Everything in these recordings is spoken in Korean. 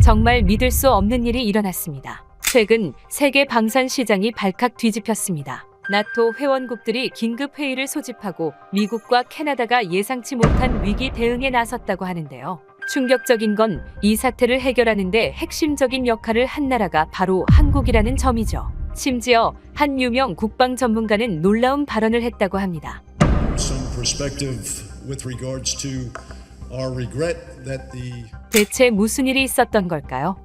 정말 믿을 수 없는 일이 일어났습니다. 최근 세계 방산 시장이 발칵 뒤집혔습니다. 나토 회원국들이 긴급 회의를 소집하고 미국과 캐나다가 예상치 못한 위기 대응에 나섰다고 하는데요. 충격적인 건 이 사태를 해결하는 데 핵심적인 역할을 한 나라가 바로 한국이라는 점이죠. 심지어 한 유명 국방 전문가는 놀라운 발언을 했다고 합니다. 대체 무슨 일이 있었던 걸까요?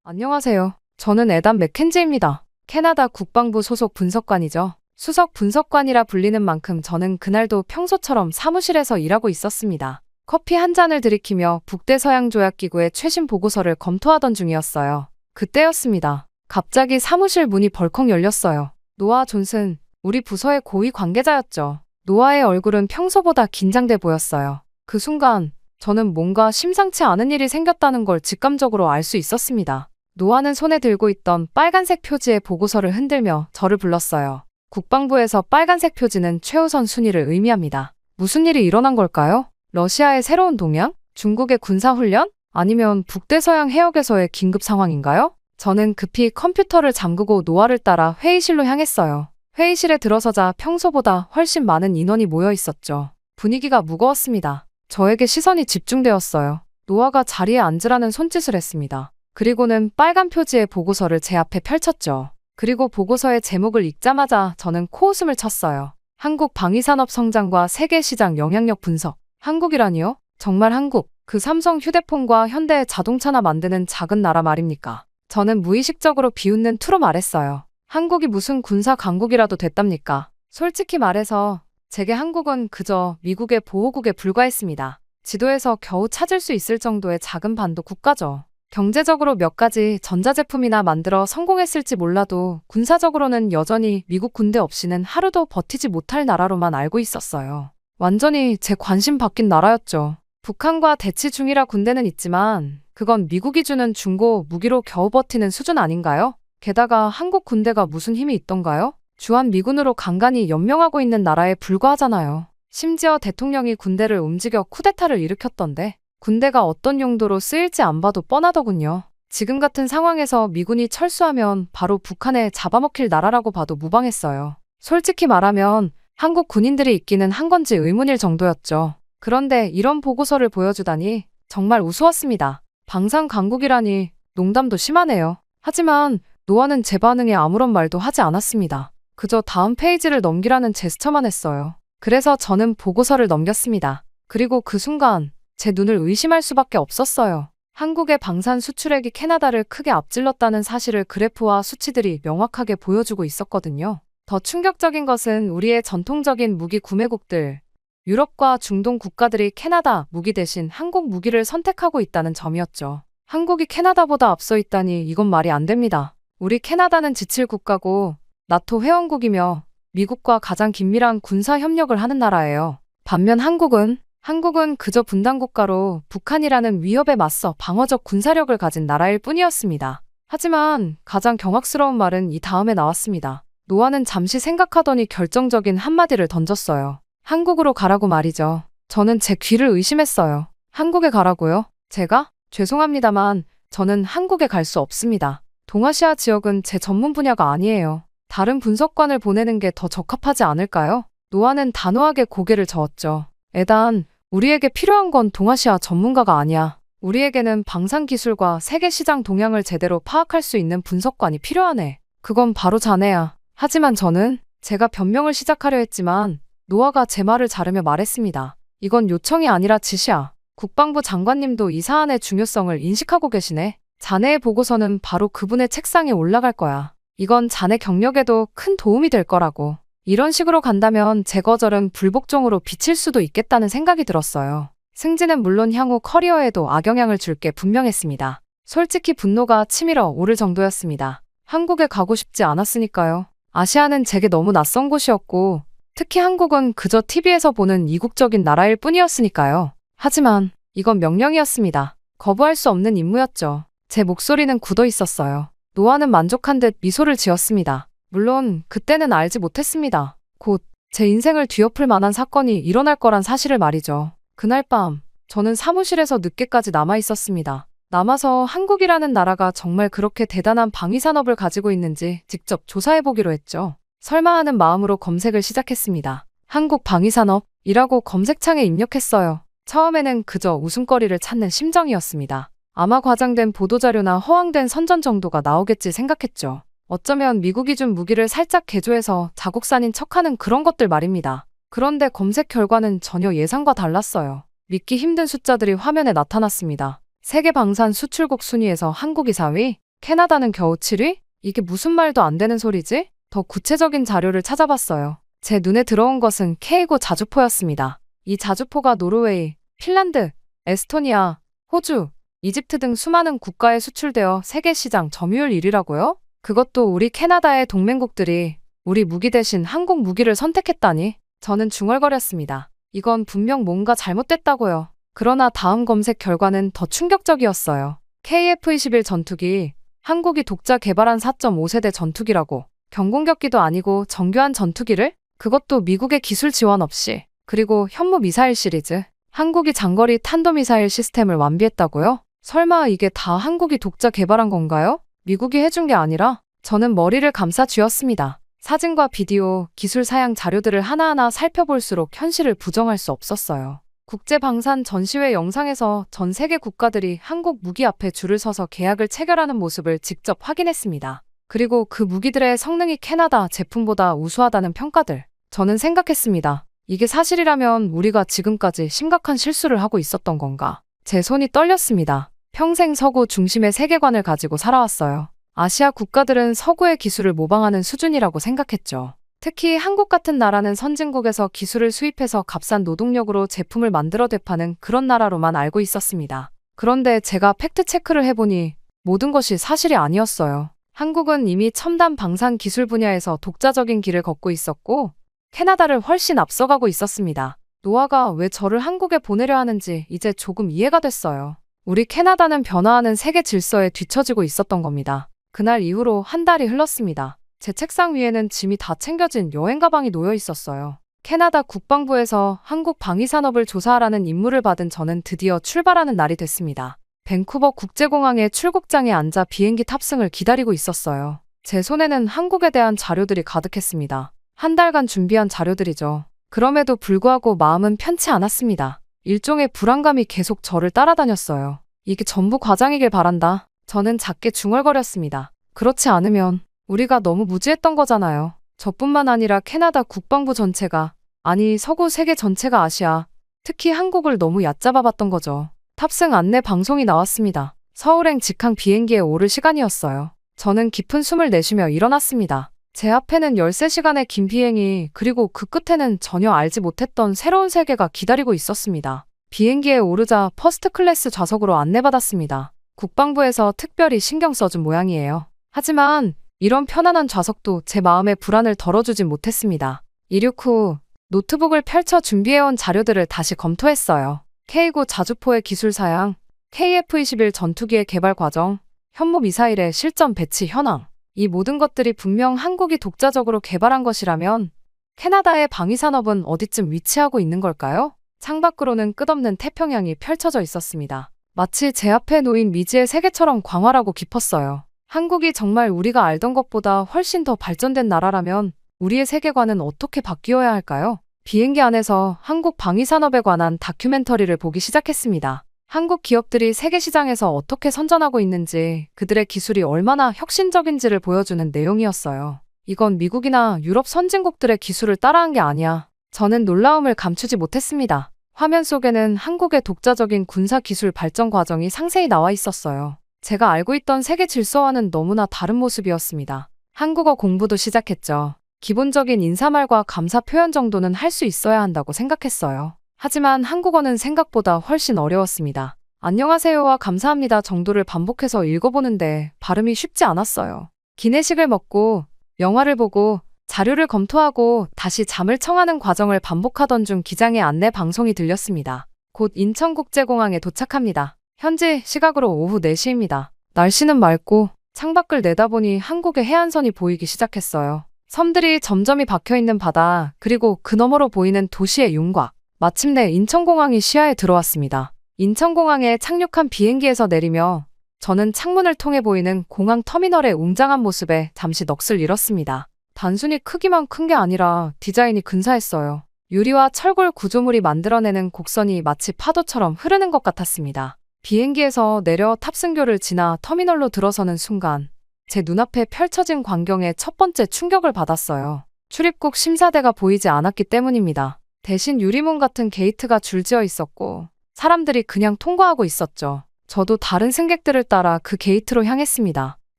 안녕하세요. 저는 에단 맥켄지입니다. 캐나다 국방부 소속 분석관이죠. 수석 분석관이라 불리는 만큼 저는 그날도 평소처럼 사무실에서 일하고 있었습니다. 커피 한 잔을 들이키며 북대서양조약기구의 최신 보고서를 검토하던 중이었어요. 그때였습니다. 갑자기 사무실 문이 벌컥 열렸어요. 노아 존슨, 우리 부서의 고위 관계자였죠. 노아의 얼굴은 평소보다 긴장돼 보였어요. 그 순간 저는 뭔가 심상치 않은 일이 생겼다는 걸 직감적으로 알 수 있었습니다. 노아는 손에 들고 있던 빨간색 표지의 보고서를 흔들며 저를 불렀어요. 국방부에서 빨간색 표지는 최우선 순위를 의미합니다. 무슨 일이 일어난 걸까요? 러시아의 새로운 동향? 중국의 군사훈련? 아니면 북대서양 해역에서의 긴급 상황인가요? 저는 급히 컴퓨터를 잠그고 노아를 따라 회의실로 향했어요. 회의실에 들어서자 평소보다 훨씬 많은 인원이 모여 있었죠. 분위기가 무거웠습니다. 저에게 시선이 집중되었어요. 노아가 자리에 앉으라는 손짓을 했습니다. 그리고는 빨간 표지의 보고서를 제 앞에 펼쳤죠. 그리고 보고서의 제목을 읽자마자 저는 코웃음을 쳤어요. 한국 방위산업 성장과 세계 시장 영향력 분석. 한국이라니요? 정말 한국? 그 삼성 휴대폰과 현대 자동차나 만드는 작은 나라 말입니까? 저는 무의식적으로 비웃는 투로 말했어요. 한국이 무슨 군사 강국이라도 됐답니까? 솔직히 말해서 제게 한국은 그저 미국의 보호국에 불과했습니다. 지도에서 겨우 찾을 수 있을 정도의 작은 반도 국가죠. 경제적으로 몇 가지 전자제품이나 만들어 성공했을지 몰라도 군사적으로는 여전히 미국 군대 없이는 하루도 버티지 못할 나라로만 알고 있었어요. 완전히 제 관심 바뀐 나라였죠. 북한과 대치 중이라 군대는 있지만 그건 미국이 주는 중고 무기로 겨우 버티는 수준 아닌가요? 게다가 한국 군대가 무슨 힘이 있던가요? 주한미군으로 간간히 연명하고 있는 나라에 불과하잖아요. 심지어 대통령이 군대를 움직여 쿠데타를 일으켰던데 군대가 어떤 용도로 쓰일지 안 봐도 뻔하더군요. 지금 같은 상황에서 미군이 철수하면 바로 북한에 잡아먹힐 나라라고 봐도 무방했어요. 솔직히 말하면 한국 군인들이 있기는 한 건지 의문일 정도였죠. 그런데 이런 보고서를 보여주다니 정말 우스웠습니다. 방산 강국이라니 농담도 심하네요. 하지만 노아는 제 반응에 아무런 말도 하지 않았습니다. 그저 다음 페이지를 넘기라는 제스처만 했어요. 그래서 저는 보고서를 넘겼습니다. 그리고 그 순간 제 눈을 의심할 수밖에 없었어요. 한국의 방산 수출액이 캐나다를 크게 앞질렀다는 사실을 그래프와 수치들이 명확하게 보여주고 있었거든요. 더 충격적인 것은 우리의 전통적인 무기 구매국들, 유럽과 중동 국가들이 캐나다 무기 대신 한국 무기를 선택하고 있다는 점이었죠. 한국이 캐나다보다 앞서 있다니 이건 말이 안 됩니다. 우리 캐나다는 지칠 국가고 나토 회원국이며 미국과 가장 긴밀한 군사 협력을 하는 나라예요. 반면 한국은 그저 분단국가로 북한이라는 위협에 맞서 방어적 군사력을 가진 나라일 뿐이었습니다. 하지만 가장 경악스러운 말은 이 다음에 나왔습니다. 노아는 잠시 생각하더니 결정적인 한마디를 던졌어요. 한국으로 가라고 말이죠. 저는 제 귀를 의심했어요. 한국에 가라고요? 제가? 죄송합니다만 저는 한국에 갈 수 없습니다. 동아시아 지역은 제 전문 분야가 아니에요. 다른 분석관을 보내는 게 더 적합하지 않을까요? 노아는 단호하게 고개를 저었죠. 에단, 우리에게 필요한 건 동아시아 전문가가 아니야. 우리에게는 방산 기술과 세계 시장 동향을 제대로 파악할 수 있는 분석관이 필요하네. 그건 바로 자네야. 하지만 저는 제가 변명을 시작하려 했지만 노아가 제 말을 자르며 말했습니다. 이건 요청이 아니라 지시야. 국방부 장관님도 이 사안의 중요성을 인식하고 계시네. 자네의 보고서는 바로 그분의 책상에 올라갈 거야. 이건 자네 경력에도 큰 도움이 될 거라고. 이런 식으로 간다면 제 거절은 불복종으로 비칠 수도 있겠다는 생각이 들었어요. 승진은 물론 향후 커리어에도 악영향을 줄 게 분명했습니다. 솔직히 분노가 치밀어 오를 정도였습니다. 한국에 가고 싶지 않았으니까요. 아시아는 제게 너무 낯선 곳이었고 특히 한국은 그저 TV에서 보는 이국적인 나라일 뿐이었으니까요. 하지만 이건 명령이었습니다. 거부할 수 없는 임무였죠. 제 목소리는 굳어 있었어요. 노아는 만족한 듯 미소를 지었습니다. 물론 그때는 알지 못했습니다. 곧 제 인생을 뒤엎을 만한 사건이 일어날 거란 사실을 말이죠. 그날 밤 저는 사무실에서 늦게까지 남아 있었습니다. 남아서 한국이라는 나라가 정말 그렇게 대단한 방위산업을 가지고 있는지 직접 조사해보기로 했죠. 설마 하는 마음으로 검색을 시작했습니다. 한국 방위산업이라고 검색창에 입력했어요. 처음에는 그저 웃음거리를 찾는 심정이었습니다. 아마 과장된 보도자료나 허황된 선전 정도가 나오겠지 생각했죠. 어쩌면 미국이 준 무기를 살짝 개조해서 자국산인 척하는 그런 것들 말입니다. 그런데 검색 결과는 전혀 예상과 달랐어요. 믿기 힘든 숫자들이 화면에 나타났습니다. 세계 방산 수출국 순위에서 한국이 4위, 캐나다는 겨우 7위? 이게 무슨 말도 안 되는 소리지? 더 구체적인 자료를 찾아봤어요. 제 눈에 들어온 것은 K고 자주포였습니다. 이 자주포가 노르웨이, 핀란드, 에스토니아, 호주, 이집트 등 수많은 국가에 수출되어 세계 시장 점유율 1위라고요? 그것도 우리 캐나다의 동맹국들이 우리 무기 대신 한국 무기를 선택했다니 저는 중얼거렸습니다. 이건 분명 뭔가 잘못됐다고요. 그러나 다음 검색 결과는 더 충격적이었어요. KF-21 전투기, 한국이 독자 개발한 4.5세대 전투기라고. 경공격기도 아니고 정교한 전투기를? 그것도 미국의 기술 지원 없이. 그리고 현무 미사일 시리즈. 한국이 장거리 탄도미사일 시스템을 완비했다고요? 설마 이게 다 한국이 독자 개발한 건가요? 미국이 해준 게 아니라? 저는 머리를 감싸 쥐었습니다. 사진과 비디오, 기술 사양 자료들을 하나하나 살펴볼수록 현실을 부정할 수 없었어요. 국제방산 전시회 영상에서 전 세계 국가들이 한국 무기 앞에 줄을 서서 계약을 체결하는 모습을 직접 확인했습니다. 그리고 그 무기들의 성능이 캐나다 제품보다 우수하다는 평가들. 저는 생각했습니다. 이게 사실이라면 우리가 지금까지 심각한 실수를 하고 있었던 건가? 제 손이 떨렸습니다. 평생 서구 중심의 세계관을 가지고 살아왔어요. 아시아 국가들은 서구의 기술을 모방하는 수준이라고 생각했죠. 특히 한국 같은 나라는 선진국에서 기술을 수입해서 값싼 노동력으로 제품을 만들어 되파는 그런 나라로만 알고 있었습니다. 그런데 제가 팩트체크를 해보니 모든 것이 사실이 아니었어요. 한국은 이미 첨단 방산 기술 분야에서 독자적인 길을 걷고 있었고 캐나다를 훨씬 앞서가고 있었습니다. 노아가 왜 저를 한국에 보내려 하는지 이제 조금 이해가 됐어요. 우리 캐나다는 변화하는 세계 질서에 뒤처지고 있었던 겁니다. 그날 이후로 한 달이 흘렀습니다. 제 책상 위에는 짐이 다 챙겨진 여행 가방이 놓여 있었어요. 캐나다 국방부에서 한국 방위산업을 조사하라는 임무를 받은 저는 드디어 출발하는 날이 됐습니다. 밴쿠버 국제공항의 출국장에 앉아 비행기 탑승을 기다리고 있었어요. 제 손에는 한국에 대한 자료들이 가득했습니다. 한 달간 준비한 자료들이죠. 그럼에도 불구하고 마음은 편치 않았습니다. 일종의 불안감이 계속 저를 따라다녔어요. 이게 전부 과장이길 바란다. 저는 작게 중얼거렸습니다. 그렇지 않으면 우리가 너무 무지했던 거잖아요. 저뿐만 아니라 캐나다 국방부 전체가, 아니 서구 세계 전체가 아시아, 특히 한국을 너무 얕잡아봤던 거죠. 탑승 안내 방송이 나왔습니다. 서울행 직항 비행기에 오를 시간이었어요. 저는 깊은 숨을 내쉬며 일어났습니다. 제 앞에는 13시간의 긴 비행이, 그리고 그 끝에는 전혀 알지 못했던 새로운 세계가 기다리고 있었습니다. 비행기에 오르자 퍼스트 클래스 좌석으로 안내받았습니다. 국방부에서 특별히 신경 써준 모양이에요. 하지만 이런 편안한 좌석도 제 마음의 불안을 덜어주진 못했습니다. 이륙 후 노트북을 펼쳐 준비해온 자료들을 다시 검토했어요. K고 자주포의 기술 사양, KF-21 전투기의 개발 과정, 현무 미사일의 실전 배치 현황. 이 모든 것들이 분명 한국이 독자적으로 개발한 것이라면 캐나다의 방위산업은 어디쯤 위치하고 있는 걸까요? 창밖으로는 끝없는 태평양이 펼쳐져 있었습니다. 마치 제 앞에 놓인 미지의 세계처럼 광활하고 깊었어요. 한국이 정말 우리가 알던 것보다 훨씬 더 발전된 나라라면 우리의 세계관은 어떻게 바뀌어야 할까요? 비행기 안에서 한국 방위산업에 관한 다큐멘터리를 보기 시작했습니다. 한국 기업들이 세계 시장에서 어떻게 선전하고 있는지, 그들의 기술이 얼마나 혁신적인지를 보여주는 내용이었어요. 이건 미국이나 유럽 선진국들의 기술을 따라한 게 아니야. 저는 놀라움을 감추지 못했습니다. 화면 속에는 한국의 독자적인 군사기술 발전 과정이 상세히 나와 있었어요. 제가 알고 있던 세계 질서와는 너무나 다른 모습이었습니다. 한국어 공부도 시작했죠. 기본적인 인사말과 감사 표현 정도는 할 수 있어야 한다고 생각했어요. 하지만 한국어는 생각보다 훨씬 어려웠습니다. 안녕하세요와 감사합니다 정도를 반복해서 읽어보는데 발음이 쉽지 않았어요. 기내식을 먹고 영화를 보고 자료를 검토하고 다시 잠을 청하는 과정을 반복하던 중 기장의 안내 방송이 들렸습니다. 곧 인천국제공항에 도착합니다. 현지 시각으로 오후 4시입니다. 날씨는 맑고 창밖을 내다보니 한국의 해안선이 보이기 시작했어요. 섬들이 점점이 박혀있는 바다, 그리고 그 너머로 보이는 도시의 윤곽. 마침내 인천공항이 시야에 들어왔습니다. 인천공항에 착륙한 비행기에서 내리며 저는 창문을 통해 보이는 공항 터미널의 웅장한 모습에 잠시 넋을 잃었습니다. 단순히 크기만 큰 게 아니라 디자인이 근사했어요. 유리와 철골 구조물이 만들어내는 곡선이 마치 파도처럼 흐르는 것 같았습니다. 비행기에서 내려 탑승교를 지나 터미널로 들어서는 순간 제 눈앞에 펼쳐진 광경에 첫 번째 충격을 받았어요. 출입국 심사대가 보이지 않았기 때문입니다. 대신 유리문 같은 게이트가 줄지어 있었고 사람들이 그냥 통과하고 있었죠. 저도 다른 승객들을 따라 그 게이트로 향했습니다.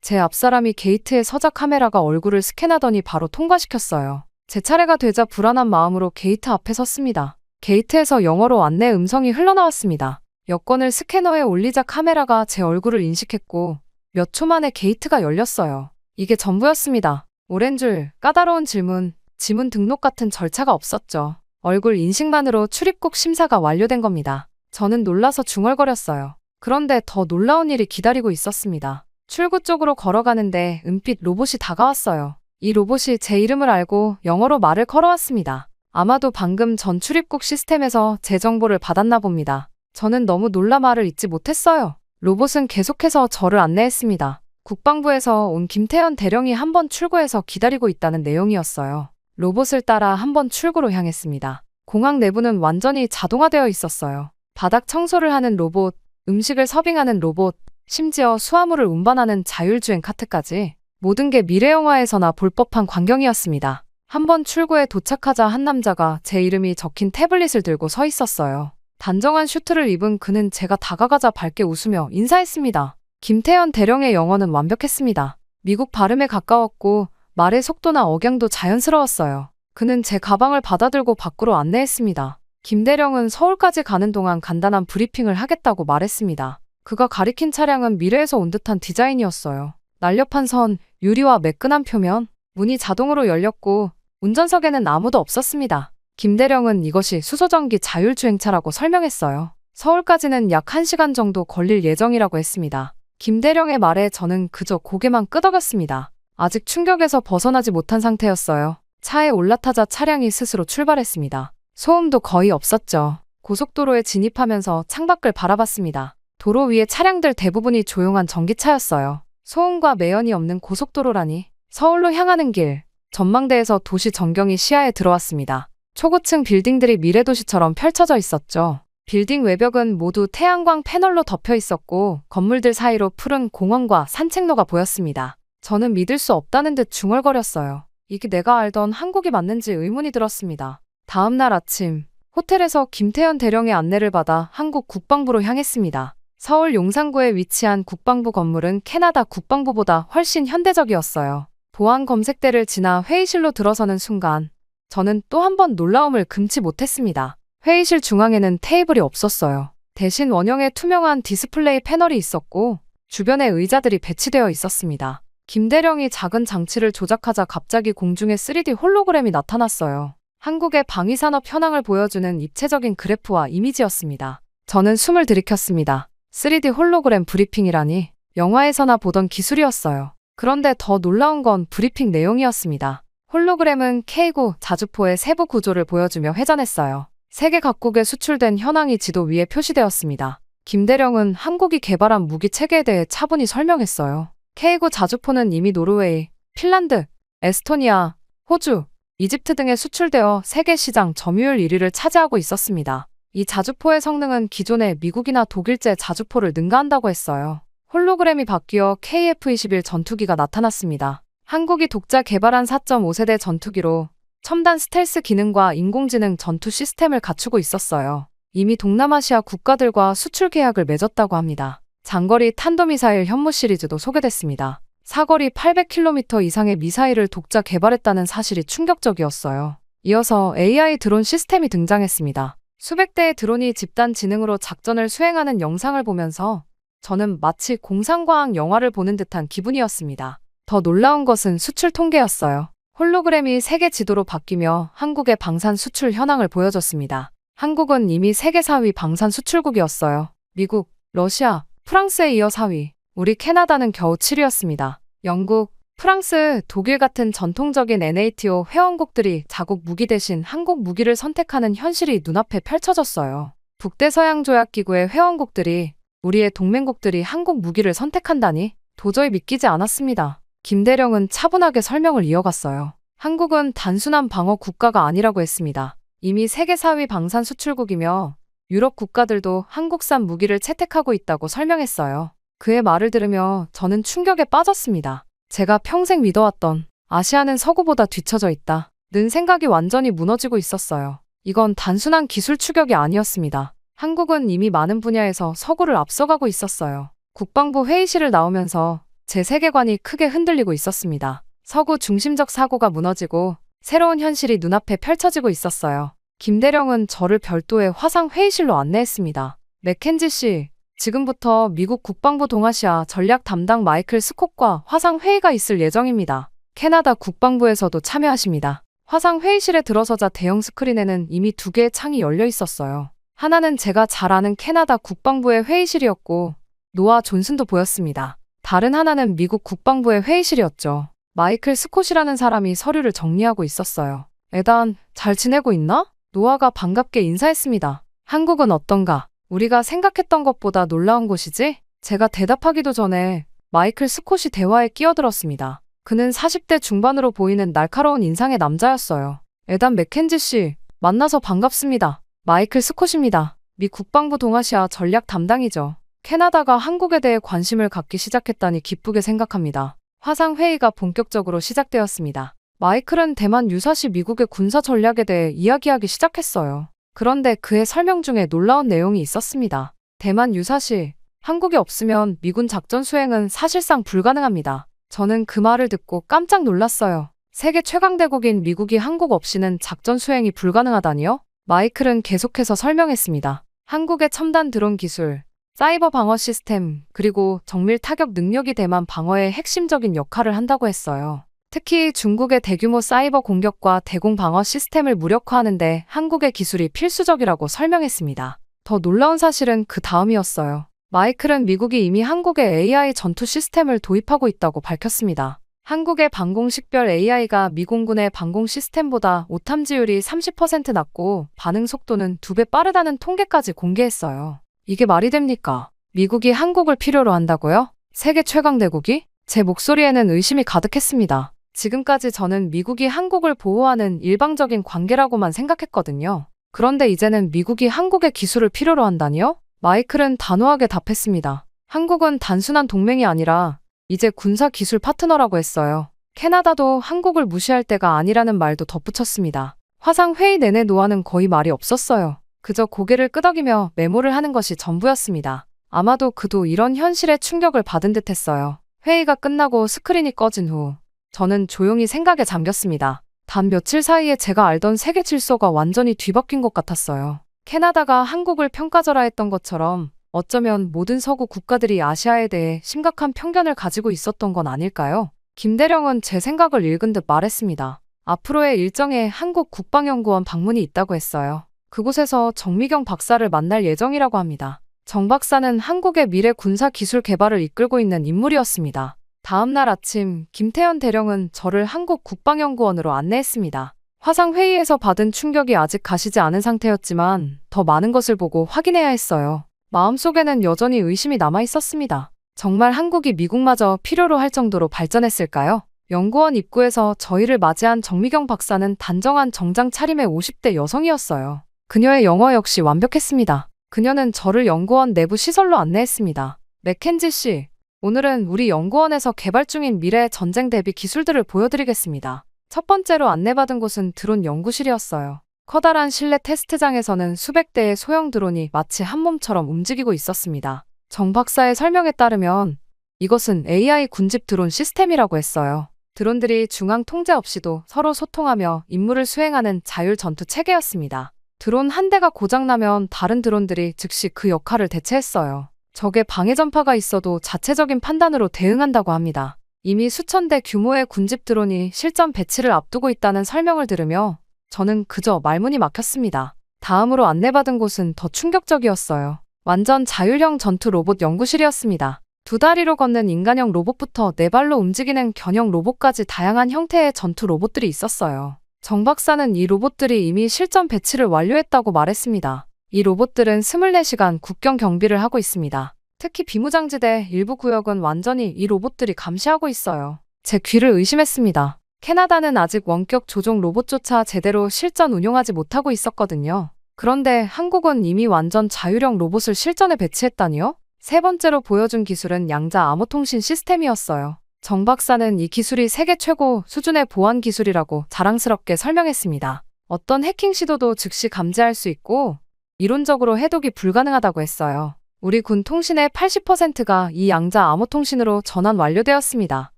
제 앞사람이 게이트에 서자 카메라가 얼굴을 스캔하더니 바로 통과시켰어요. 제 차례가 되자 불안한 마음으로 게이트 앞에 섰습니다. 게이트에서 영어로 안내 음성이 흘러나왔습니다. 여권을 스캐너에 올리자 카메라가 제 얼굴을 인식했고 몇 초 만에 게이트가 열렸어요. 이게 전부였습니다. 오랜 줄, 까다로운 질문, 지문 등록 같은 절차가 없었죠. 얼굴 인식만으로 출입국 심사가 완료된 겁니다. 저는 놀라서 중얼거렸어요. 그런데 더 놀라운 일이 기다리고 있었습니다. 출구 쪽으로 걸어가는데 은빛 로봇이 다가왔어요. 이 로봇이 제 이름을 알고 영어로 말을 걸어왔습니다. 아마도 방금 전 출입국 시스템에서 제 정보를 받았나 봅니다. 저는 너무 놀라 말을 잇지 못했어요. 로봇은 계속해서 저를 안내했습니다. 국방부에서 온 김태현 대령이 한 번 출구에서 기다리고 있다는 내용이었어요. 로봇을 따라 한 번 출구로 향했습니다. 공항 내부는 완전히 자동화되어 있었어요. 바닥 청소를 하는 로봇, 음식을 서빙하는 로봇, 심지어 수화물을 운반하는 자율주행 카트까지 모든 게 미래 영화에서나 볼 법한 광경이었습니다. 한 번 출구에 도착하자 한 남자가 제 이름이 적힌 태블릿을 들고 서 있었어요. 단정한 슈트를 입은 그는 제가 다가가자 밝게 웃으며 인사했습니다. 김태현 대령의 영어는 완벽했습니다. 미국 발음에 가까웠고 말의 속도나 억양도 자연스러웠어요. 그는 제 가방을 받아들고 밖으로 안내했습니다. 김 대령은 서울까지 가는 동안 간단한 브리핑을 하겠다고 말했습니다. 그가 가리킨 차량은 미래에서 온 듯한 디자인이었어요. 날렵한 선, 유리와 매끈한 표면, 문이 자동으로 열렸고 운전석에는 아무도 없었습니다. 김 대령은 이것이 수소전기 자율주행차라고 설명했어요. 서울까지는 약 1시간 정도 걸릴 예정이라고 했습니다. 김 대령의 말에 저는 그저 고개만 끄덕였습니다. 아직 충격에서 벗어나지 못한 상태였어요. 차에 올라타자 차량이 스스로 출발했습니다. 소음도 거의 없었죠. 고속도로에 진입하면서 창밖을 바라봤습니다. 도로 위의 차량들 대부분이 조용한 전기차였어요. 소음과 매연이 없는 고속도로라니. 서울로 향하는 길, 전망대에서 도시 전경이 시야에 들어왔습니다. 초고층 빌딩들이 미래도시처럼 펼쳐져 있었죠. 빌딩 외벽은 모두 태양광 패널로 덮여 있었고 건물들 사이로 푸른 공원과 산책로가 보였습니다. 저는 믿을 수 없다는 듯 중얼거렸어요. 이게 내가 알던 한국이 맞는지 의문이 들었습니다. 다음 날 아침, 호텔에서 김태현 대령의 안내를 받아 한국 국방부로 향했습니다. 서울 용산구에 위치한 국방부 건물은 캐나다 국방부보다 훨씬 현대적이었어요. 보안 검색대를 지나 회의실로 들어서는 순간 저는 또 한 번 놀라움을 금치 못했습니다. 회의실 중앙에는 테이블이 없었어요. 대신 원형의 투명한 디스플레이 패널이 있었고 주변에 의자들이 배치되어 있었습니다. 김 대령이 작은 장치를 조작하자 갑자기 공중에 3D 홀로그램이 나타났어요. 한국의 방위산업 현황을 보여주는 입체적인 그래프와 이미지였습니다. 저는 숨을 들이켰습니다. 3D 홀로그램 브리핑이라니 영화에서나 보던 기술이었어요. 그런데 더 놀라운 건 브리핑 내용이었습니다. 홀로그램은 K9 자주포의 세부 구조를 보여주며 회전했어요. 세계 각국에 수출된 현황이 지도 위에 표시되었습니다. 김 대령은 한국이 개발한 무기 체계에 대해 차분히 설명했어요. K9 자주포는 이미 노르웨이, 핀란드, 에스토니아, 호주, 이집트 등에 수출되어 세계 시장 점유율 1위를 차지하고 있었습니다. 이 자주포의 성능은 기존의 미국이나 독일제 자주포를 능가한다고 했어요. 홀로그램이 바뀌어 KF-21 전투기가 나타났습니다. 한국이 독자 개발한 4.5세대 전투기로 첨단 스텔스 기능과 인공지능 전투 시스템을 갖추고 있었어요. 이미 동남아시아 국가들과 수출 계약을 맺었다고 합니다. 장거리 탄도미사일 현무 시리즈도 소개됐습니다. 사거리 800km 이상의 미사일을 독자 개발했다는 사실이 충격적이었어요. 이어서 AI 드론 시스템이 등장했습니다. 수백 대의 드론이 집단 지능으로 작전을 수행하는 영상을 보면서 저는 마치 공상과학 영화를 보는 듯한 기분이었습니다. 더 놀라운 것은 수출 통계였어요. 홀로그램이 세계 지도로 바뀌며 한국의 방산 수출 현황을 보여줬습니다. 한국은 이미 세계 4위 방산 수출국이었어요. 미국, 러시아, 프랑스에 이어 4위. 우리 캐나다는 겨우 7위였습니다. 영국, 프랑스, 독일 같은 전통적인 NATO 회원국들이 자국 무기 대신 한국 무기를 선택하는 현실이 눈앞에 펼쳐졌어요. 북대서양조약기구의 회원국들이, 우리의 동맹국들이 한국 무기를 선택한다니 도저히 믿기지 않았습니다. 김대령은 차분하게 설명을 이어갔어요. 한국은 단순한 방어 국가가 아니라고 했습니다. 이미 세계 4위 방산 수출국이며 유럽 국가들도 한국산 무기를 채택하고 있다고 설명했어요. 그의 말을 들으며 저는 충격에 빠졌습니다. 제가 평생 믿어왔던 아시아는 서구보다 뒤처져 있다 는 생각이 완전히 무너지고 있었어요. 이건 단순한 기술 추격이 아니었습니다. 한국은 이미 많은 분야에서 서구를 앞서가고 있었어요. 국방부 회의실을 나오면서 제 세계관이 크게 흔들리고 있었습니다. 서구 중심적 사고가 무너지고 새로운 현실이 눈앞에 펼쳐지고 있었어요. 김대령은 저를 별도의 화상 회의실로 안내했습니다. 맥켄지 씨, 지금부터 미국 국방부 동아시아 전략 담당 마이클 스콧과 화상 회의가 있을 예정입니다. 캐나다 국방부에서도 참여하십니다. 화상 회의실에 들어서자 대형 스크린에는 이미 2개의 창이 열려 있었어요. 하나는 제가 잘 아는 캐나다 국방부의 회의실이었고 노아 존슨도 보였습니다. 다른 하나는 미국 국방부의 회의실이었죠. 마이클 스콧이라는 사람이 서류를 정리하고 있었어요. 에단, 잘 지내고 있나? 노아가 반갑게 인사했습니다. 한국은 어떤가? 우리가 생각했던 것보다 놀라운 곳이지? 제가 대답하기도 전에 마이클 스콧이 대화에 끼어들었습니다. 그는 40대 중반으로 보이는 날카로운 인상의 남자였어요. 에단 맥켄지 씨, 만나서 반갑습니다. 마이클 스콧입니다. 미 국방부 동아시아 전략 담당이죠. 캐나다가 한국에 대해 관심을 갖기 시작했다니 기쁘게 생각합니다. 화상 회의가 본격적으로 시작되었습니다. 마이클은 대만 유사시 미국의 군사 전략에 대해 이야기하기 시작했어요. 그런데 그의 설명 중에 놀라운 내용이 있었습니다. 대만 유사시, 한국이 없으면 미군 작전 수행은 사실상 불가능합니다. 저는 그 말을 듣고 깜짝 놀랐어요. 세계 최강대국인 미국이 한국 없이는 작전 수행이 불가능하다니요? 마이클은 계속해서 설명했습니다. 한국의 첨단 드론 기술, 사이버 방어 시스템, 그리고 정밀 타격 능력이 대만 방어에 핵심적인 역할을 한다고 했어요. 특히 중국의 대규모 사이버 공격과 대공 방어 시스템을 무력화하는 데 한국의 기술이 필수적이라고 설명했습니다. 더 놀라운 사실은 그 다음이었어요. 마이클은 미국이 이미 한국에 AI 전투 시스템을 도입하고 있다고 밝혔습니다. 한국의 방공식별 AI가 미공군의 방공 시스템보다 오탐지율이 30% 낮고 반응 속도는 2배 빠르다는 통계까지 공개했어요. 이게 말이 됩니까? 미국이 한국을 필요로 한다고요? 세계 최강대국이? 제 목소리에는 의심이 가득했습니다. 지금까지 저는 미국이 한국을 보호하는 일방적인 관계라고만 생각했거든요. 그런데 이제는 미국이 한국의 기술을 필요로 한다니요? 마이클은 단호하게 답했습니다. 한국은 단순한 동맹이 아니라 이제 군사기술 파트너라고 했어요. 캐나다도 한국을 무시할 때가 아니라는 말도 덧붙였습니다. 화상 회의 내내 노아는 거의 말이 없었어요. 그저 고개를 끄덕이며 메모를 하는 것이 전부였습니다. 아마도 그도 이런 현실에 충격을 받은 듯했어요. 회의가 끝나고 스크린이 꺼진 후 저는 조용히 생각에 잠겼습니다. 단 며칠 사이에 제가 알던 세계 질서가 완전히 뒤바뀐 것 같았어요. 캐나다가 한국을 평가절하했던 것처럼 어쩌면 모든 서구 국가들이 아시아에 대해 심각한 편견을 가지고 있었던 건 아닐까요? 김대령은 제 생각을 읽은 듯 말했습니다. 앞으로의 일정에 한국 국방연구원 방문이 있다고 했어요. 그곳에서 정미경 박사를 만날 예정이라고 합니다. 정 박사는 한국의 미래 군사 기술 개발을 이끌고 있는 인물이었습니다. 다음 날 아침 김태현 대령은 저를 한국 국방연구원으로 안내했습니다. 화상 회의에서 받은 충격이 아직 가시지 않은 상태였지만 더 많은 것을 보고 확인해야 했어요. 마음속에는 여전히 의심이 남아 있었습니다. 정말 한국이 미국마저 필요로 할 정도로 발전했을까요? 연구원 입구에서 저희를 맞이한 정미경 박사는 단정한 정장 차림의 50대 여성이었어요. 그녀의 영어 역시 완벽했습니다. 그녀는 저를 연구원 내부 시설로 안내했습니다. 맥켄지 씨, 오늘은 우리 연구원에서 개발 중인 미래 전쟁 대비 기술들을 보여드리겠습니다. 첫 번째로 안내받은 곳은 드론 연구실이었어요. 커다란 실내 테스트장에서는 수백 대의 소형 드론이 마치 한 몸처럼 움직이고 있었습니다. 정 박사의 설명에 따르면 이것은 AI 군집 드론 시스템이라고 했어요. 드론들이 중앙 통제 없이도 서로 소통하며 임무를 수행하는 자율 전투 체계였습니다. 드론 한 대가 고장나면 다른 드론들이 즉시 그 역할을 대체했어요. 적의 방해 전파가 있어도 자체적인 판단으로 대응한다고 합니다. 이미 수천 대 규모의 군집 드론이 실전 배치를 앞두고 있다는 설명을 들으며 저는 그저 말문이 막혔습니다. 다음으로 안내받은 곳은 더 충격적이었어요. 완전 자율형 전투 로봇 연구실이었습니다. 2다리로 걷는 인간형 로봇부터 4발로 움직이는 견형 로봇까지 다양한 형태의 전투 로봇들이 있었어요. 정 박사는 이 로봇들이 이미 실전 배치를 완료했다고 말했습니다. 이 로봇들은 24시간 국경 경비를 하고 있습니다. 특히 비무장지대 일부 구역은 완전히 이 로봇들이 감시하고 있어요. 제 귀를 의심했습니다. 캐나다는 아직 원격 조종 로봇조차 제대로 실전 운용하지 못하고 있었거든요. 그런데 한국은 이미 완전 자율형 로봇을 실전에 배치했다니요? 세 번째로 보여준 기술은 양자 암호통신 시스템이었어요. 정 박사는 이 기술이 세계 최고 수준의 보안 기술이라고 자랑스럽게 설명했습니다. 어떤 해킹 시도도 즉시 감지할 수 있고 이론적으로 해독이 불가능하다고 했어요. 우리 군 통신의 80%가 이 양자 암호통신으로 전환 완료되었습니다.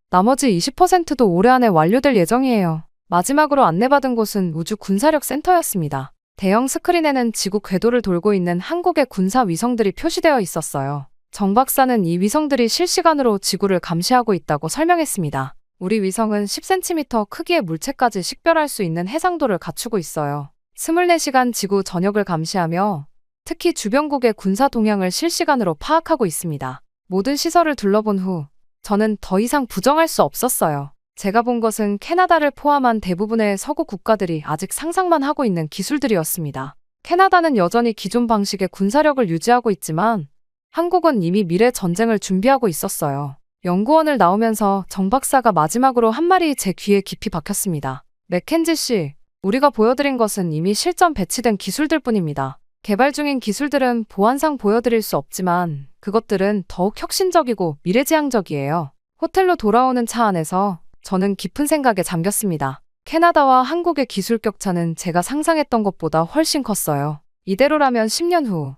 나머지 20%도 올해 안에 완료될 예정이에요. 마지막으로 안내받은 곳은 우주 군사력 센터였습니다. 대형 스크린에는 지구 궤도를 돌고 있는 한국의 군사 위성들이 표시되어 있었어요. 정 박사는 이 위성들이 실시간으로 지구를 감시하고 있다고 설명했습니다. 우리 위성은 10cm 크기의 물체까지 식별할 수 있는 해상도를 갖추고 있어요. 24시간 지구 전역을 감시하며 특히 주변국의 군사 동향을 실시간으로 파악하고 있습니다. 모든 시설을 둘러본 후 저는 더 이상 부정할 수 없었어요. 제가 본 것은 캐나다를 포함한 대부분의 서구 국가들이 아직 상상만 하고 있는 기술들이었습니다. 캐나다는 여전히 기존 방식의 군사력을 유지하고 있지만 한국은 이미 미래 전쟁을 준비하고 있었어요. 연구원을 나오면서 정 박사가 마지막으로 한 말이 제 귀에 깊이 박혔습니다. 맥켄지 씨, 우리가 보여드린 것은 이미 실전 배치된 기술들 뿐입니다. 개발 중인 기술들은 보안상 보여드릴 수 없지만 그것들은 더욱 혁신적이고 미래지향적이에요. 호텔로 돌아오는 차 안에서 저는 깊은 생각에 잠겼습니다. 캐나다와 한국의 기술 격차는 제가 상상했던 것보다 훨씬 컸어요. 이대로라면 10년 후,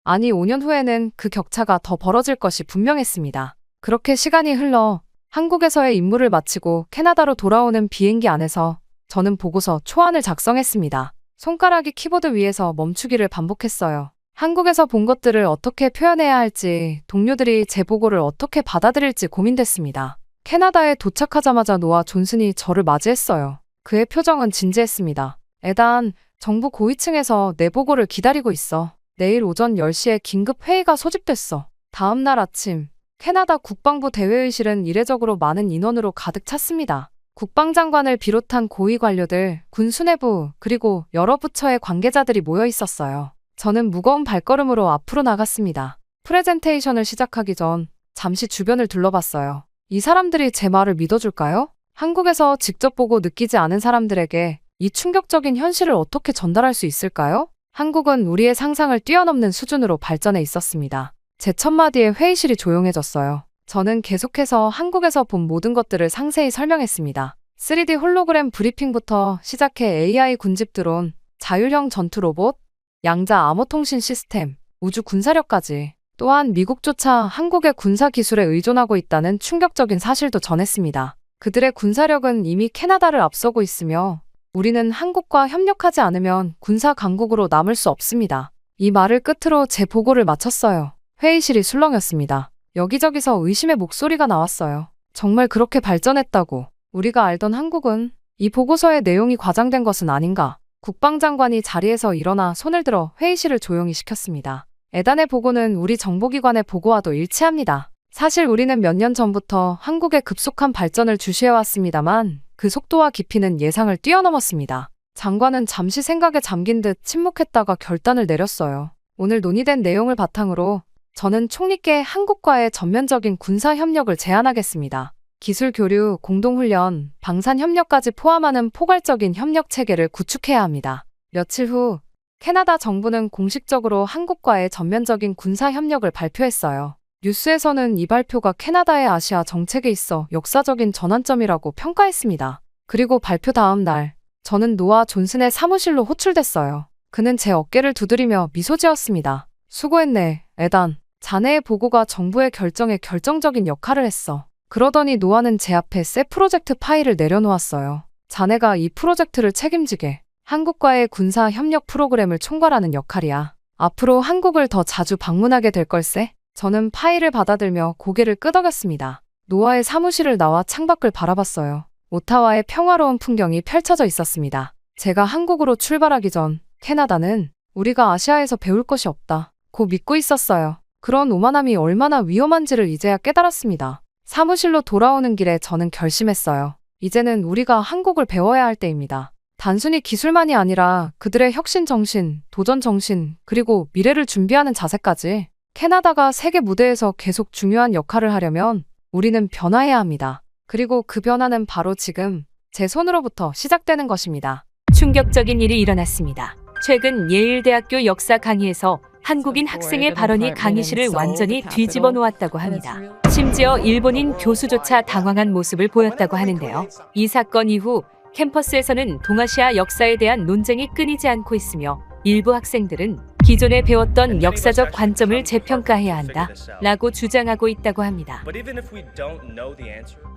아니 5년 후에는 그 격차가 더 벌어질 것이 분명했습니다. 그렇게 시간이 흘러 한국에서의 임무를 마치고 캐나다로 돌아오는 비행기 안에서 저는 보고서 초안을 작성했습니다. 손가락이 키보드 위에서 멈추기를 반복했어요. 한국에서 본 것들을 어떻게 표현해야 할지, 동료들이 제 보고를 어떻게 받아들일지 고민됐습니다. 캐나다에 도착하자마자 노아 존슨이 저를 맞이했어요. 그의 표정은 진지했습니다. 에단, 정부 고위층에서 내 보고를 기다리고 있어. 내일 오전 10시에 긴급 회의가 소집됐어. 다음 날 아침, 캐나다 국방부 대회의실은 이례적으로 많은 인원으로 가득 찼습니다. 국방장관을 비롯한 고위 관료들, 군 수뇌부, 그리고 여러 부처의 관계자들이 모여 있었어요. 저는 무거운 발걸음으로 앞으로 나갔습니다. 프레젠테이션을 시작하기 전 잠시 주변을 둘러봤어요. 이 사람들이 제 말을 믿어줄까요? 한국에서 직접 보고 느끼지 않은 사람들에게 이 충격적인 현실을 어떻게 전달할 수 있을까요? 한국은 우리의 상상을 뛰어넘는 수준으로 발전해 있었습니다. 제 첫 마디에 회의실이 조용해졌어요. 저는 계속해서 한국에서 본 모든 것들을 상세히 설명했습니다. 3D 홀로그램 브리핑부터 시작해 AI 군집 드론, 자율형 전투 로봇, 양자 암호통신 시스템, 우주 군사력까지. 또한 미국조차 한국의 군사 기술에 의존하고 있다는 충격적인 사실도 전했습니다. 그들의 군사력은 이미 캐나다를 앞서고 있으며 우리는 한국과 협력하지 않으면 군사 강국으로 남을 수 없습니다. 이 말을 끝으로 제 보고를 마쳤어요. 회의실이 술렁였습니다. 여기저기서 의심의 목소리가 나왔어요. 정말 그렇게 발전했다고 우리가 알던 한국은 이 보고서의 내용이 과장된 것은 아닌가. 국방장관이 자리에서 일어나 손을 들어 회의실을 조용히 시켰습니다. 에단의 보고는 우리 정보기관의 보고와도 일치합니다. 사실 우리는 몇 년 전부터 한국의 급속한 발전을 주시해왔습니다만 그 속도와 깊이는 예상을 뛰어넘었습니다. 장관은 잠시 생각에 잠긴 듯 침묵했다가 결단을 내렸어요. 오늘 논의된 내용을 바탕으로 저는 총리께 한국과의 전면적인 군사 협력을 제안하겠습니다. 기술 교류, 공동훈련, 방산 협력까지 포함하는 포괄적인 협력 체계를 구축해야 합니다. 며칠 후 캐나다 정부는 공식적으로 한국과의 전면적인 군사 협력을 발표했어요. 뉴스에서는 이 발표가 캐나다의 아시아 정책에 있어 역사적인 전환점이라고 평가했습니다. 그리고 발표 다음 날, 저는 노아 존슨의 사무실로 호출됐어요. 그는 제 어깨를 두드리며 미소 지었습니다. 수고했네, 에단. 자네의 보고가 정부의 결정에 결정적인 역할을 했어. 그러더니 노아는 제 앞에 새 프로젝트 파일을 내려놓았어요. 자네가 이 프로젝트를 책임지게 한국과의 군사 협력 프로그램을 총괄하는 역할이야. 앞으로 한국을 더 자주 방문하게 될 걸세. 저는 파일을 받아들며 고개를 끄덕였습니다. 노아의 사무실을 나와 창밖을 바라봤어요. 오타와의 평화로운 풍경이 펼쳐져 있었습니다. 제가 한국으로 출발하기 전 캐나다는 우리가 아시아에서 배울 것이 없다 고 믿고 있었어요. 그런 오만함이 얼마나 위험한지를 이제야 깨달았습니다. 사무실로 돌아오는 길에 저는 결심했어요. 이제는 우리가 한국을 배워야 할 때입니다. 단순히 기술만이 아니라 그들의 혁신 정신, 도전 정신, 그리고 미래를 준비하는 자세까지. 캐나다가 세계 무대에서 계속 중요한 역할을 하려면 우리는 변화해야 합니다. 그리고 그 변화는 바로 지금 제 손으로부터 시작되는 것입니다. 충격적인 일이 일어났습니다. 최근 예일대학교 역사 강의에서 한국인 학생의 발언이 강의실을 완전히 뒤집어 놓았다고 합니다. 심지어 일본인 교수조차 당황한 모습을 보였다고 하는데요. 이 사건 이후 캠퍼스에서는 동아시아 역사에 대한 논쟁이 끊이지 않고 있으며 일부 학생들은 기존에 배웠던 역사적 관점을 재평가해야 한다 라고 주장하고 있다고 합니다.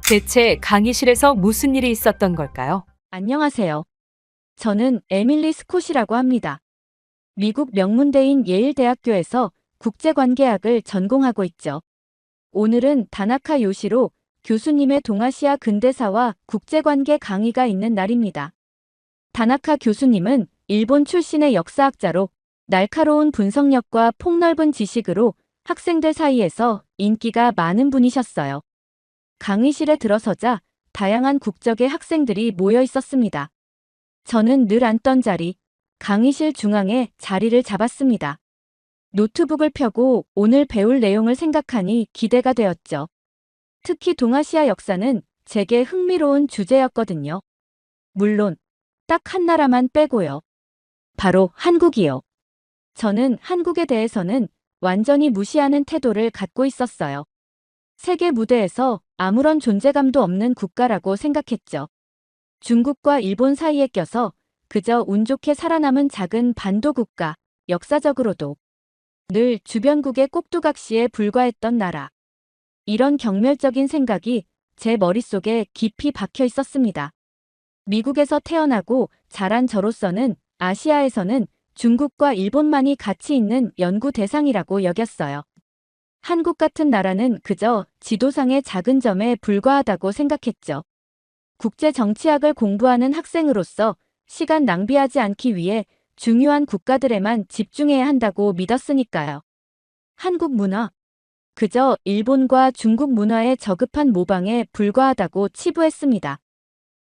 대체 강의실에서 무슨 일이 있었던 걸까요? 안녕하세요. 저는 에밀리 스콧이라고 합니다. 미국 명문대인 예일대학교에서 국제관계학을 전공하고 있죠. 오늘은 다나카 요시로 교수님의 동아시아 근대사와 국제관계 강의가 있는 날입니다. 다나카 교수님은 일본 출신의 역사학자로 날카로운 분석력과 폭넓은 지식으로 학생들 사이에서 인기가 많은 분이셨어요. 강의실에 들어서자 다양한 국적의 학생들이 모여 있었습니다. 저는 늘 앉던 자리, 강의실 중앙에 자리를 잡았습니다. 노트북을 펴고 오늘 배울 내용을 생각하니 기대가 되었죠. 특히 동아시아 역사는 제게 흥미로운 주제였거든요. 물론 딱 한 나라만 빼고요. 바로 한국이요. 저는 한국에 대해서는 완전히 무시하는 태도를 갖고 있었어요. 세계 무대에서 아무런 존재감도 없는 국가라고 생각했죠. 중국과 일본 사이에 껴서 그저 운 좋게 살아남은 작은 반도 국가, 역사적으로도 늘 주변국의 꼭두각시에 불과했던 나라. 이런 경멸적인 생각이 제 머릿속에 깊이 박혀 있었습니다. 미국에서 태어나고 자란 저로서는 아시아에서는 중국과 일본만이 가치 있는 연구 대상이라고 여겼어요. 한국 같은 나라는 그저 지도상의 작은 점에 불과하다고 생각했죠. 국제 정치학을 공부하는 학생으로서 시간 낭비하지 않기 위해 중요한 국가들에만 집중해야 한다고 믿었으니까요. 한국 문화, 그저 일본과 중국 문화의 저급한 모방에 불과하다고 치부했습니다.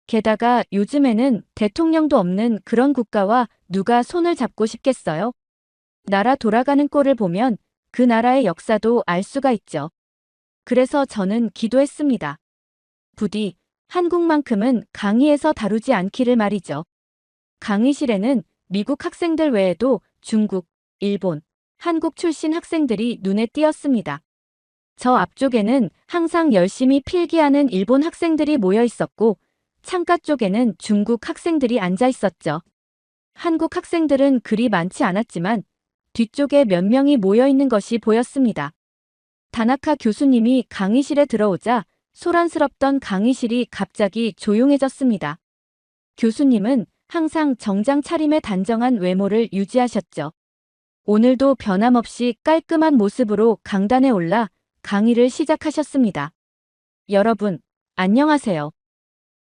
게다가 요즘에는 대통령도 없는 그런 국가와 누가 손을 잡고 싶겠어요? 나라 돌아가는 꼴을 보면 그 나라의 역사도 알 수가 있죠. 그래서 저는 기도했습니다. 부디 한국만큼은 강의에서 다루지 않기를 말이죠. 강의실에는 미국 학생들 외에도 중국, 일본, 한국 출신 학생들이 눈에 띄었습니다. 저 앞쪽에는 항상 열심히 필기하는 일본 학생들이 모여 있었고 창가 쪽에는 중국 학생들이 앉아 있었죠. 한국 학생들은 그리 많지 않았지만 뒤쪽에 몇 명이 모여 있는 것이 보였습니다. 다나카 교수님이 강의실에 들어오자 소란스럽던 강의실이 갑자기 조용해졌습니다. 교수님은 항상 정장 차림의 단정한 외모를 유지하셨죠. 오늘도 변함없이 깔끔한 모습으로 강단에 올라 강의를 시작하셨습니다. 여러분, 안녕하세요.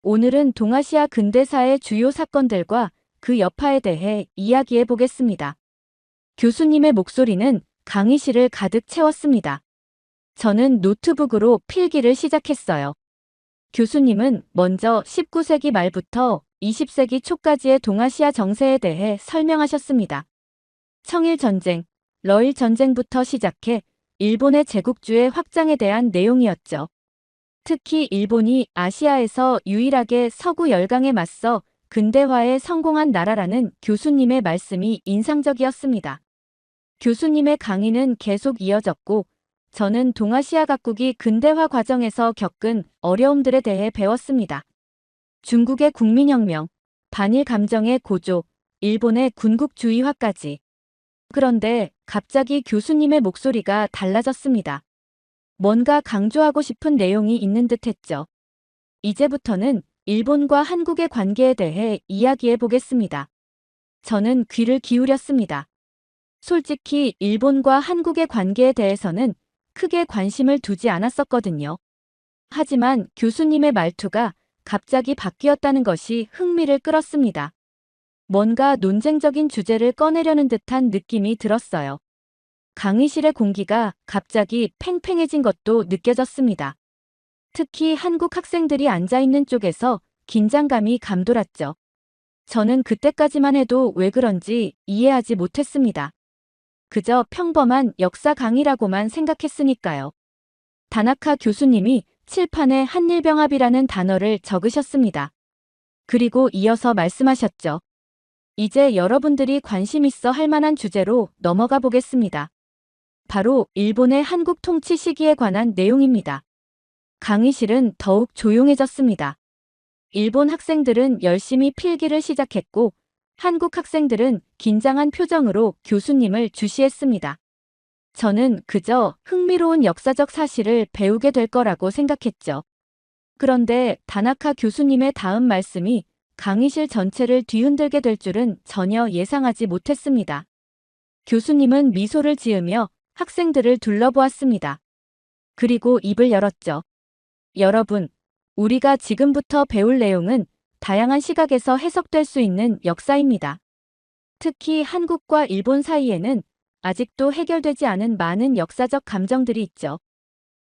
오늘은 동아시아 근대사의 주요 사건들과 그 여파에 대해 이야기해 보겠습니다. 교수님의 목소리는 강의실을 가득 채웠습니다. 저는 노트북으로 필기를 시작했어요. 교수님은 먼저 19세기 말부터 20세기 초까지의 동아시아 정세에 대해 설명하셨습니다. 청일전쟁, 러일전쟁부터 시작해 일본의 제국주의 확장에 대한 내용이었죠. 특히 일본이 아시아에서 유일하게 서구 열강에 맞서 근대화에 성공한 나라라는 교수님의 말씀이 인상적이었습니다. 교수님의 강의는 계속 이어졌고 저는 동아시아 각국이 근대화 과정에서 겪은 어려움들에 대해 배웠습니다. 중국의 국민혁명, 반일 감정의 고조, 일본의 군국주의화까지. 그런데 갑자기 교수님의 목소리가 달라졌습니다. 뭔가 강조하고 싶은 내용이 있는 듯했죠. 이제부터는 일본과 한국의 관계에 대해 이야기해 보겠습니다. 저는 귀를 기울였습니다. 솔직히 일본과 한국의 관계에 대해서는 크게 관심을 두지 않았었거든요. 하지만 교수님의 말투가 갑자기 바뀌었다는 것이 흥미를 끌었습니다. 뭔가 논쟁적인 주제를 꺼내려는 듯한 느낌이 들었어요. 강의실의 공기가 갑자기 팽팽해진 것도 느껴졌습니다. 특히 한국 학생들이 앉아있는 쪽에서 긴장감이 감돌았죠. 저는 그때까지만 해도 왜 그런지 이해하지 못했습니다. 그저 평범한 역사 강의라고만 생각했으니까요. 다나카 교수님이 칠판에 한일병합이라는 단어를 적으셨습니다. 그리고 이어서 말씀하셨죠. 이제 여러분들이 관심 있어 할 만한 주제로 넘어가 보겠습니다. 바로 일본의 한국 통치 시기에 관한 내용입니다. 강의실은 더욱 조용해졌습니다. 일본 학생들은 열심히 필기를 시작했고 한국 학생들은 긴장한 표정으로 교수님을 주시했습니다. 저는 그저 흥미로운 역사적 사실을 배우게 될 거라고 생각했죠. 그런데 다나카 교수님의 다음 말씀이 강의실 전체를 뒤흔들게 될 줄은 전혀 예상하지 못했습니다. 교수님은 미소를 지으며 학생들을 둘러보았습니다. 그리고 입을 열었죠. 여러분, 우리가 지금부터 배울 내용은 다양한 시각에서 해석될 수 있는 역사입니다. 특히 한국과 일본 사이에는 아직도 해결되지 않은 많은 역사적 감정들이 있죠.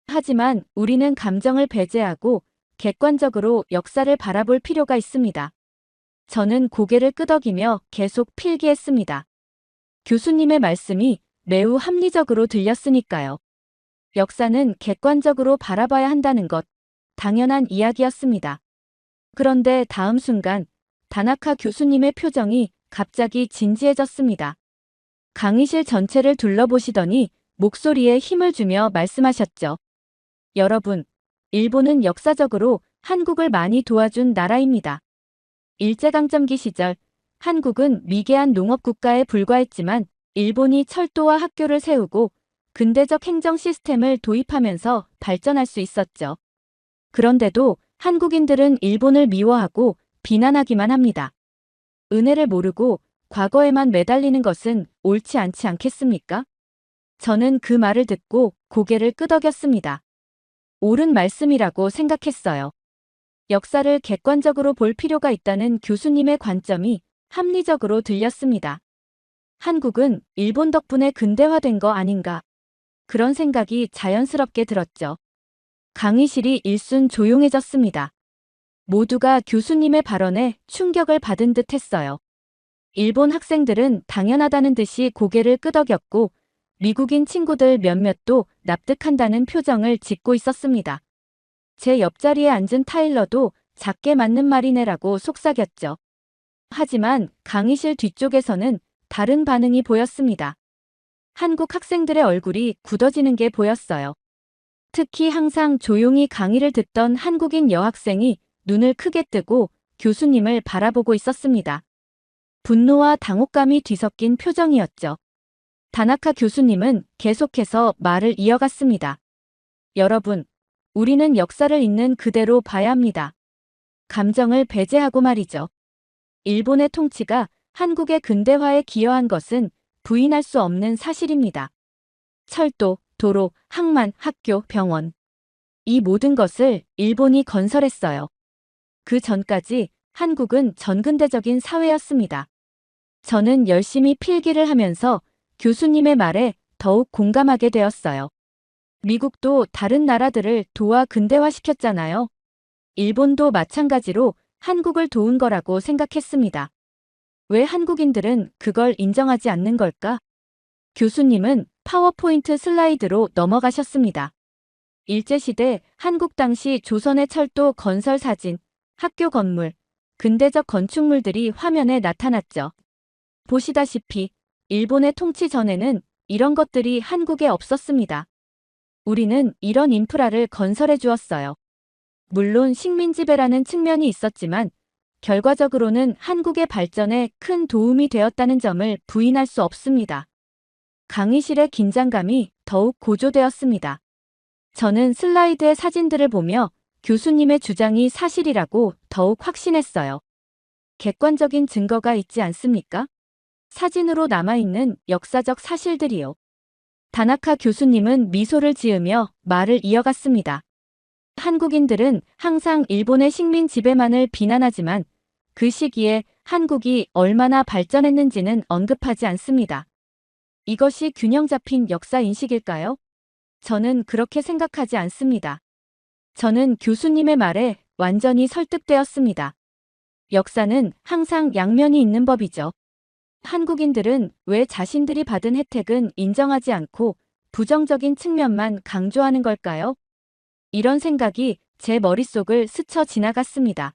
하지만 우리는 감정을 배제하고 객관적으로 역사를 바라볼 필요가 있습니다. 저는 고개를 끄덕이며 계속 필기했습니다. 교수님의 말씀이 매우 합리적으로 들렸으니까요. 역사는 객관적으로 바라봐야 한다는 것, 당연한 이야기였습니다. 그런데 다음 순간 다나카 교수님의 표정이 갑자기 진지해졌습니다. 강의실 전체를 둘러보시더니 목소리에 힘을 주며 말씀하셨죠. 여러분, 일본은 역사적으로 한국을 많이 도와준 나라입니다. 일제강점기 시절 한국은 미개한 농업국가에 불과했지만 일본이 철도와 학교를 세우고 근대적 행정 시스템을 도입하면서 발전할 수 있었죠. 그런데도 한국인들은 일본을 미워하고 비난하기만 합니다. 은혜를 모르고 과거에만 매달리는 것은 옳지 않지 않겠습니까? 저는 그 말을 듣고 고개를 끄덕였습니다. 옳은 말씀이라고 생각했어요. 역사를 객관적으로 볼 필요가 있다는 교수님의 관점이 합리적으로 들렸습니다. 한국은 일본 덕분에 근대화된 거 아닌가? 그런 생각이 자연스럽게 들었죠. 강의실이 일순 조용해졌습니다. 모두가 교수님의 발언에 충격을 받은 듯 했어요. 일본 학생들은 당연하다는 듯이 고개를 끄덕였고 미국인 친구들 몇몇도 납득한다는 표정을 짓고 있었습니다. 제 옆자리에 앉은 타일러도 작게 맞는 말이네라고 속삭였죠. 하지만 강의실 뒤쪽에서는 다른 반응이 보였습니다. 한국 학생들의 얼굴이 굳어지는 게 보였어요. 특히 항상 조용히 강의를 듣던 한국인 여학생이 눈을 크게 뜨고 교수님을 바라보고 있었습니다. 분노와 당혹감이 뒤섞인 표정이었죠. 다나카 교수님은 계속해서 말을 이어갔습니다. 여러분, 우리는 역사를 있는 그대로 봐야 합니다. 감정을 배제하고 말이죠. 일본의 통치가 한국의 근대화에 기여한 것은 부인할 수 없는 사실입니다. 철도, 도로, 항만, 학교, 병원. 이 모든 것을 일본이 건설했어요. 그 전까지 한국은 전근대적인 사회였습니다. 저는 열심히 필기를 하면서 교수님의 말에 더욱 공감하게 되었어요. 미국도 다른 나라들을 도와 근대화시켰잖아요. 일본도 마찬가지로 한국을 도운 거라고 생각했습니다. 왜 한국인들은 그걸 인정하지 않는 걸까? 교수님은 파워포인트 슬라이드로 넘어가셨습니다. 일제시대 한국 당시 조선의 철도 건설 사진, 학교 건물, 근대적 건축물들이 화면에 나타났죠. 보시다시피 일본의 통치 전에는 이런 것들이 한국에 없었습니다. 우리는 이런 인프라를 건설해 주었어요. 물론 식민지배라는 측면이 있었지만 결과적으로는 한국의 발전에 큰 도움이 되었다는 점을 부인할 수 없습니다. 강의실의 긴장감이 더욱 고조되었습니다. 저는 슬라이드의 사진들을 보며 교수님의 주장이 사실이라고 더욱 확신했어요. 객관적인 증거가 있지 않습니까? 사진으로 남아있는 역사적 사실들이요. 다나카 교수님은 미소를 지으며 말을 이어갔습니다. 한국인들은 항상 일본의 식민 지배만을 비난하지만 그 시기에 한국이 얼마나 발전했는지는 언급하지 않습니다. 이것이 균형 잡힌 역사 인식일까요? 저는 그렇게 생각하지 않습니다. 저는 교수님의 말에 완전히 설득되었습니다. 역사는 항상 양면이 있는 법이죠. 한국인들은 왜 자신들이 받은 혜택은 인정하지 않고 부정적인 측면만 강조하는 걸까요? 이런 생각이 제 머릿속을 스쳐 지나갔습니다.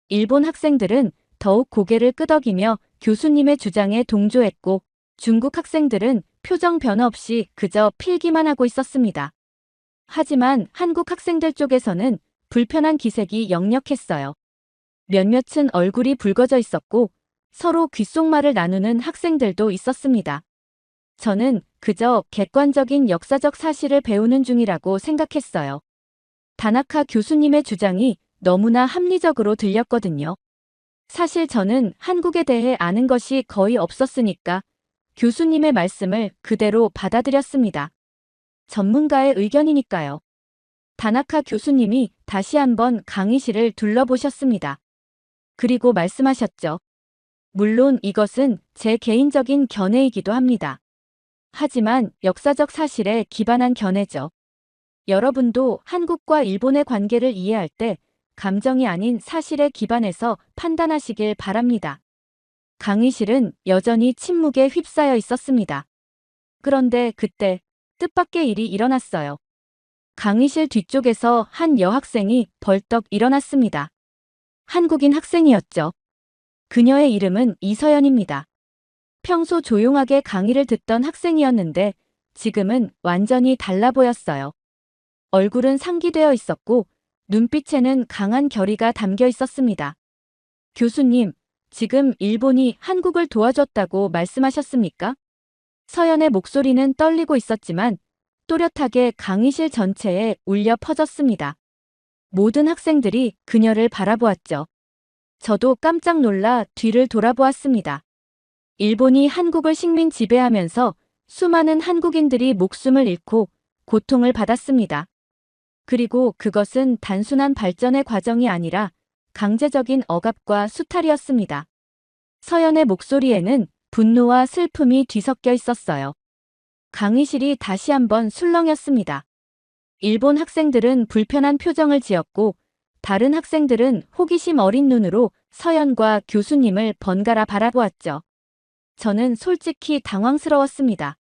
일본 학생들은 더욱 고개를 끄덕이며 교수님의 주장에 동조했고, 중국 학생들은 표정 변화 없이 그저 필기만 하고 있었습니다. 하지만 한국 학생들 쪽에서는 불편한 기색이 역력했어요. 몇몇은 얼굴이 붉어져 있었고 서로 귓속말을 나누는 학생들도 있었습니다. 저는 그저 객관적인 역사적 사실을 배우는 중이라고 생각했어요. 다나카 교수님의 주장이 너무나 합리적으로 들렸거든요. 사실 저는 한국에 대해 아는 것이 거의 없었으니까 교수님의 말씀을 그대로 받아들였습니다. 전문가의 의견이니까요. 다나카 교수님이 다시 한번 강의실을 둘러보셨습니다. 그리고 말씀하셨죠. 물론 이것은 제 개인적인 견해이기도 합니다. 하지만 역사적 사실에 기반한 견해죠. 여러분도 한국과 일본의 관계를 이해할 때 감정이 아닌 사실에 기반해서 판단하시길 바랍니다. 강의실은 여전히 침묵에 휩싸여 있었습니다. 그런데 그때 뜻밖의 일이 일어났어요. 강의실 뒤쪽에서 한 여학생이 벌떡 일어났습니다. 한국인 학생이었죠. 그녀의 이름은 이서연입니다. 평소 조용하게 강의를 듣던 학생이었는데 지금은 완전히 달라 보였어요. 얼굴은 상기되어 있었고 눈빛에는 강한 결의가 담겨 있었습니다. 교수님, 지금 일본이 한국을 도와줬다고 말씀하셨습니까? 서연의 목소리는 떨리고 있었지만 또렷하게 강의실 전체에 울려 퍼졌습니다. 모든 학생들이 그녀를 바라보았죠. 저도 깜짝 놀라 뒤를 돌아보았습니다. 일본이 한국을 식민 지배하면서 수많은 한국인들이 목숨을 잃고 고통을 받았습니다. 그리고 그것은 단순한 발전의 과정이 아니라 강제적인 억압과 수탈이었습니다. 서연의 목소리에는 분노와 슬픔이 뒤섞여 있었어요. 강의실이 다시 한번 술렁였습니다. 일본 학생들은 불편한 표정을 지었고 다른 학생들은 호기심 어린 눈으로 서연과 교수님을 번갈아 바라보았죠. 저는 솔직히 당황스러웠습니다.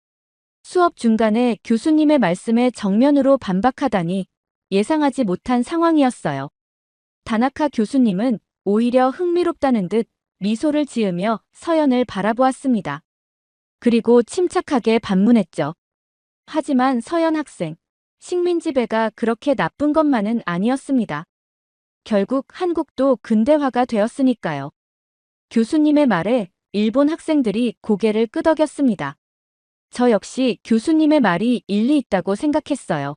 수업 중간에 교수님의 말씀에 정면으로 반박하다니 예상하지 못한 상황이었어요. 다나카 교수님은 오히려 흥미롭다는 듯 미소를 지으며 서연을 바라보았습니다. 그리고 침착하게 반문했죠. 하지만 서연 학생, 식민 지배가 그렇게 나쁜 것만은 아니었습니다. 결국 한국도 근대화가 되었으니까요. 교수님의 말에 일본 학생들이 고개를 끄덕였습니다. 저 역시 교수님의 말이 일리 있다고 생각했어요.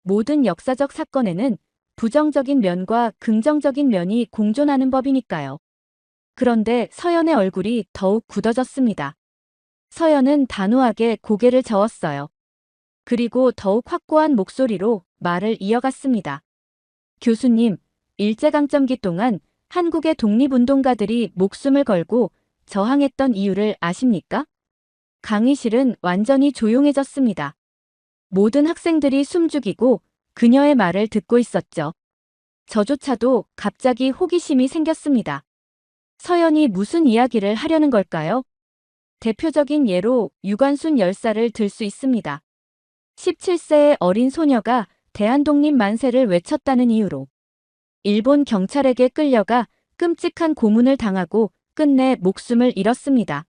모든 역사적 사건에는 부정적인 면과 긍정적인 면이 공존하는 법이니까요. 그런데 서연의 얼굴이 더욱 굳어졌습니다. 서연은 단호하게 고개를 저었어요. 그리고 더욱 확고한 목소리로 말을 이어갔습니다. 교수님, 일제강점기 동안 한국의 독립운동가들이 목숨을 걸고 저항했던 이유를 아십니까? 강의실은 완전히 조용해졌습니다. 모든 학생들이 숨죽이고 그녀의 말을 듣고 있었죠. 저조차도 갑자기 호기심이 생겼습니다. 서연이 무슨 이야기를 하려는 걸까요? 대표적인 예로 유관순 열사를 들 수 있습니다. 17세의 어린 소녀가 대한독립 만세를 외쳤다는 이유로 일본 경찰에게 끌려가 끔찍한 고문을 당하고 끝내 목숨을 잃었습니다.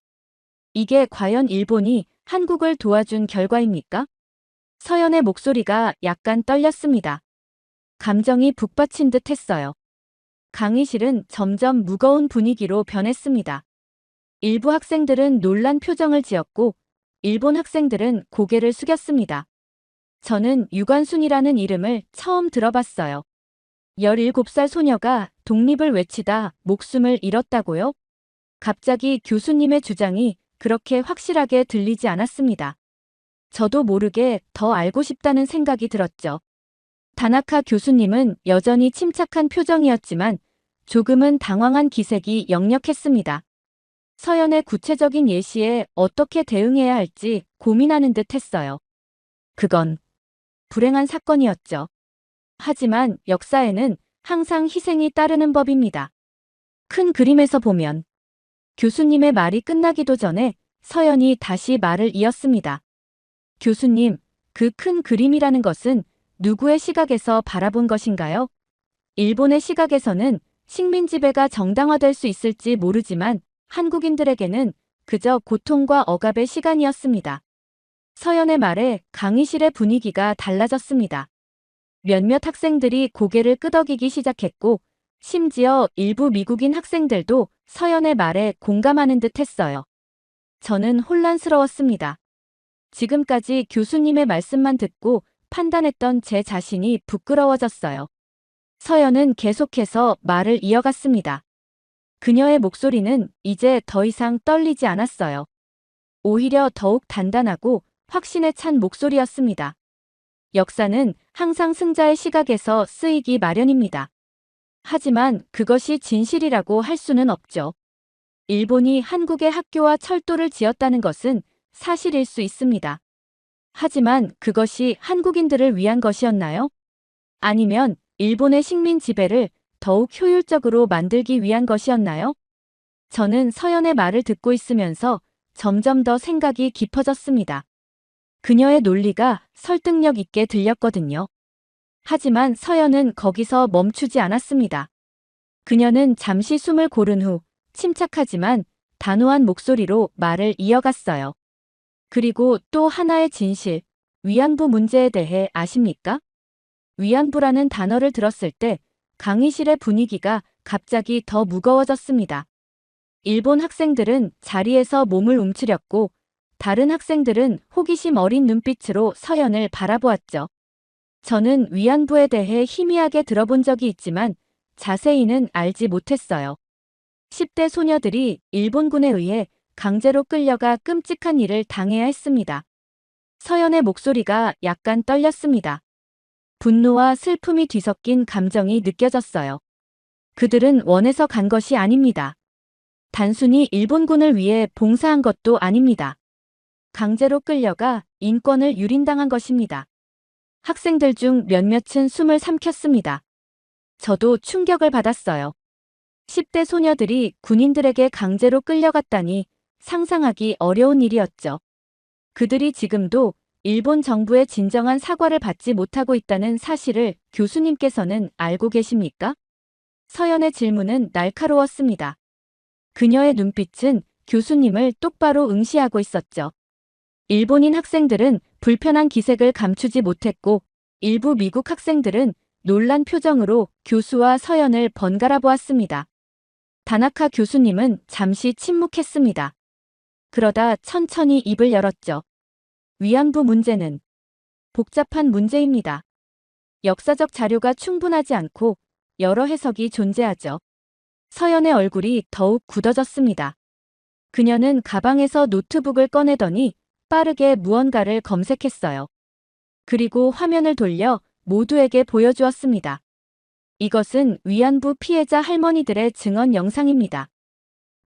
이게 과연 일본이 한국을 도와준 결과입니까? 서연의 목소리가 약간 떨렸습니다. 감정이 북받친 듯 했어요. 강의실은 점점 무거운 분위기로 변했습니다. 일부 학생들은 놀란 표정을 지었고 일본 학생들은 고개를 숙였습니다. 저는 유관순이라는 이름을 처음 들어봤어요. 17살 소녀가 독립을 외치다 목숨을 잃었다고요? 갑자기 교수님의 주장이 그렇게 확실하게 들리지 않았습니다. 저도 모르게 더 알고 싶다는 생각이 들었죠. 다나카 교수님은 여전히 침착한 표정이었지만 조금은 당황한 기색이 역력했습니다. 서연의 구체적인 예시에 어떻게 대응해야 할지 고민하는 듯 했어요. 그건 불행한 사건이었죠. 하지만 역사에는 항상 희생이 따르는 법입니다. 큰 그림에서 보면 교수님의 말이 끝나기도 전에 서연이 다시 말을 이었습니다. 교수님, 그 큰 그림이라는 것은 누구의 시각에서 바라본 것인가요? 일본의 시각에서는 식민 지배가 정당화될 수 있을지 모르지만 한국인들에게는 그저 고통과 억압의 시간이었습니다. 서연의 말에 강의실의 분위기가 달라졌습니다. 몇몇 학생들이 고개를 끄덕이기 시작했고, 심지어 일부 미국인 학생들도 서연의 말에 공감하는 듯 했어요. 저는 혼란스러웠습니다. 지금까지 교수님의 말씀만 듣고 판단했던 제 자신이 부끄러워졌어요. 서연은 계속해서 말을 이어갔습니다. 그녀의 목소리는 이제 더 이상 떨리지 않았어요. 오히려 더욱 단단하고 확신에 찬 목소리였습니다. 역사는 항상 승자의 시각에서 쓰이기 마련입니다. 하지만 그것이 진실이라고 할 수는 없죠. 일본이 한국의 학교와 철도를 지었다는 것은 사실일 수 있습니다. 하지만 그것이 한국인들을 위한 것이었나요? 아니면 일본의 식민 지배를 더욱 효율적으로 만들기 위한 것이었나요? 저는 서연의 말을 듣고 있으면서 점점 더 생각이 깊어졌습니다. 그녀의 논리가 설득력 있게 들렸거든요. 하지만 서연은 거기서 멈추지 않았습니다. 그녀는 잠시 숨을 고른 후 침착하지만 단호한 목소리로 말을 이어갔어요. 그리고 또 하나의 진실, 위안부 문제에 대해 아십니까? 위안부라는 단어를 들었을 때 강의실의 분위기가 갑자기 더 무거워졌습니다. 일본 학생들은 자리에서 몸을 움츠렸고 다른 학생들은 호기심 어린 눈빛으로 서연을 바라보았죠. 저는 위안부에 대해 희미하게 들어본 적이 있지만 자세히는 알지 못했어요. 10대 소녀들이 일본군에 의해 강제로 끌려가 끔찍한 일을 당해야 했습니다. 서연의 목소리가 약간 떨렸습니다. 분노와 슬픔이 뒤섞인 감정이 느껴졌어요. 그들은 원해서 간 것이 아닙니다. 단순히 일본군을 위해 봉사한 것도 아닙니다. 강제로 끌려가 인권을 유린당한 것입니다. 학생들 중 몇몇은 숨을 삼켰습니다. 저도 충격을 받았어요. 10대 소녀들이 군인들에게 강제로 끌려갔다니 상상하기 어려운 일이었죠. 그들이 지금도 일본 정부의 진정한 사과를 받지 못하고 있다는 사실을 교수님께서는 알고 계십니까? 서연의 질문은 날카로웠습니다. 그녀의 눈빛은 교수님을 똑바로 응시하고 있었죠. 일본인 학생들은 불편한 기색을 감추지 못했고 일부 미국 학생들은 놀란 표정으로 교수와 서연을 번갈아 보았습니다. 다나카 교수님은 잠시 침묵했습니다. 그러다 천천히 입을 열었죠. 위안부 문제는 복잡한 문제입니다. 역사적 자료가 충분하지 않고 여러 해석이 존재하죠. 서연의 얼굴이 더욱 굳어졌습니다. 그녀는 가방에서 노트북을 꺼내더니 빠르게 무언가를 검색했어요. 그리고 화면을 돌려 모두에게 보여주었습니다. 이것은 위안부 피해자 할머니들의 증언 영상입니다.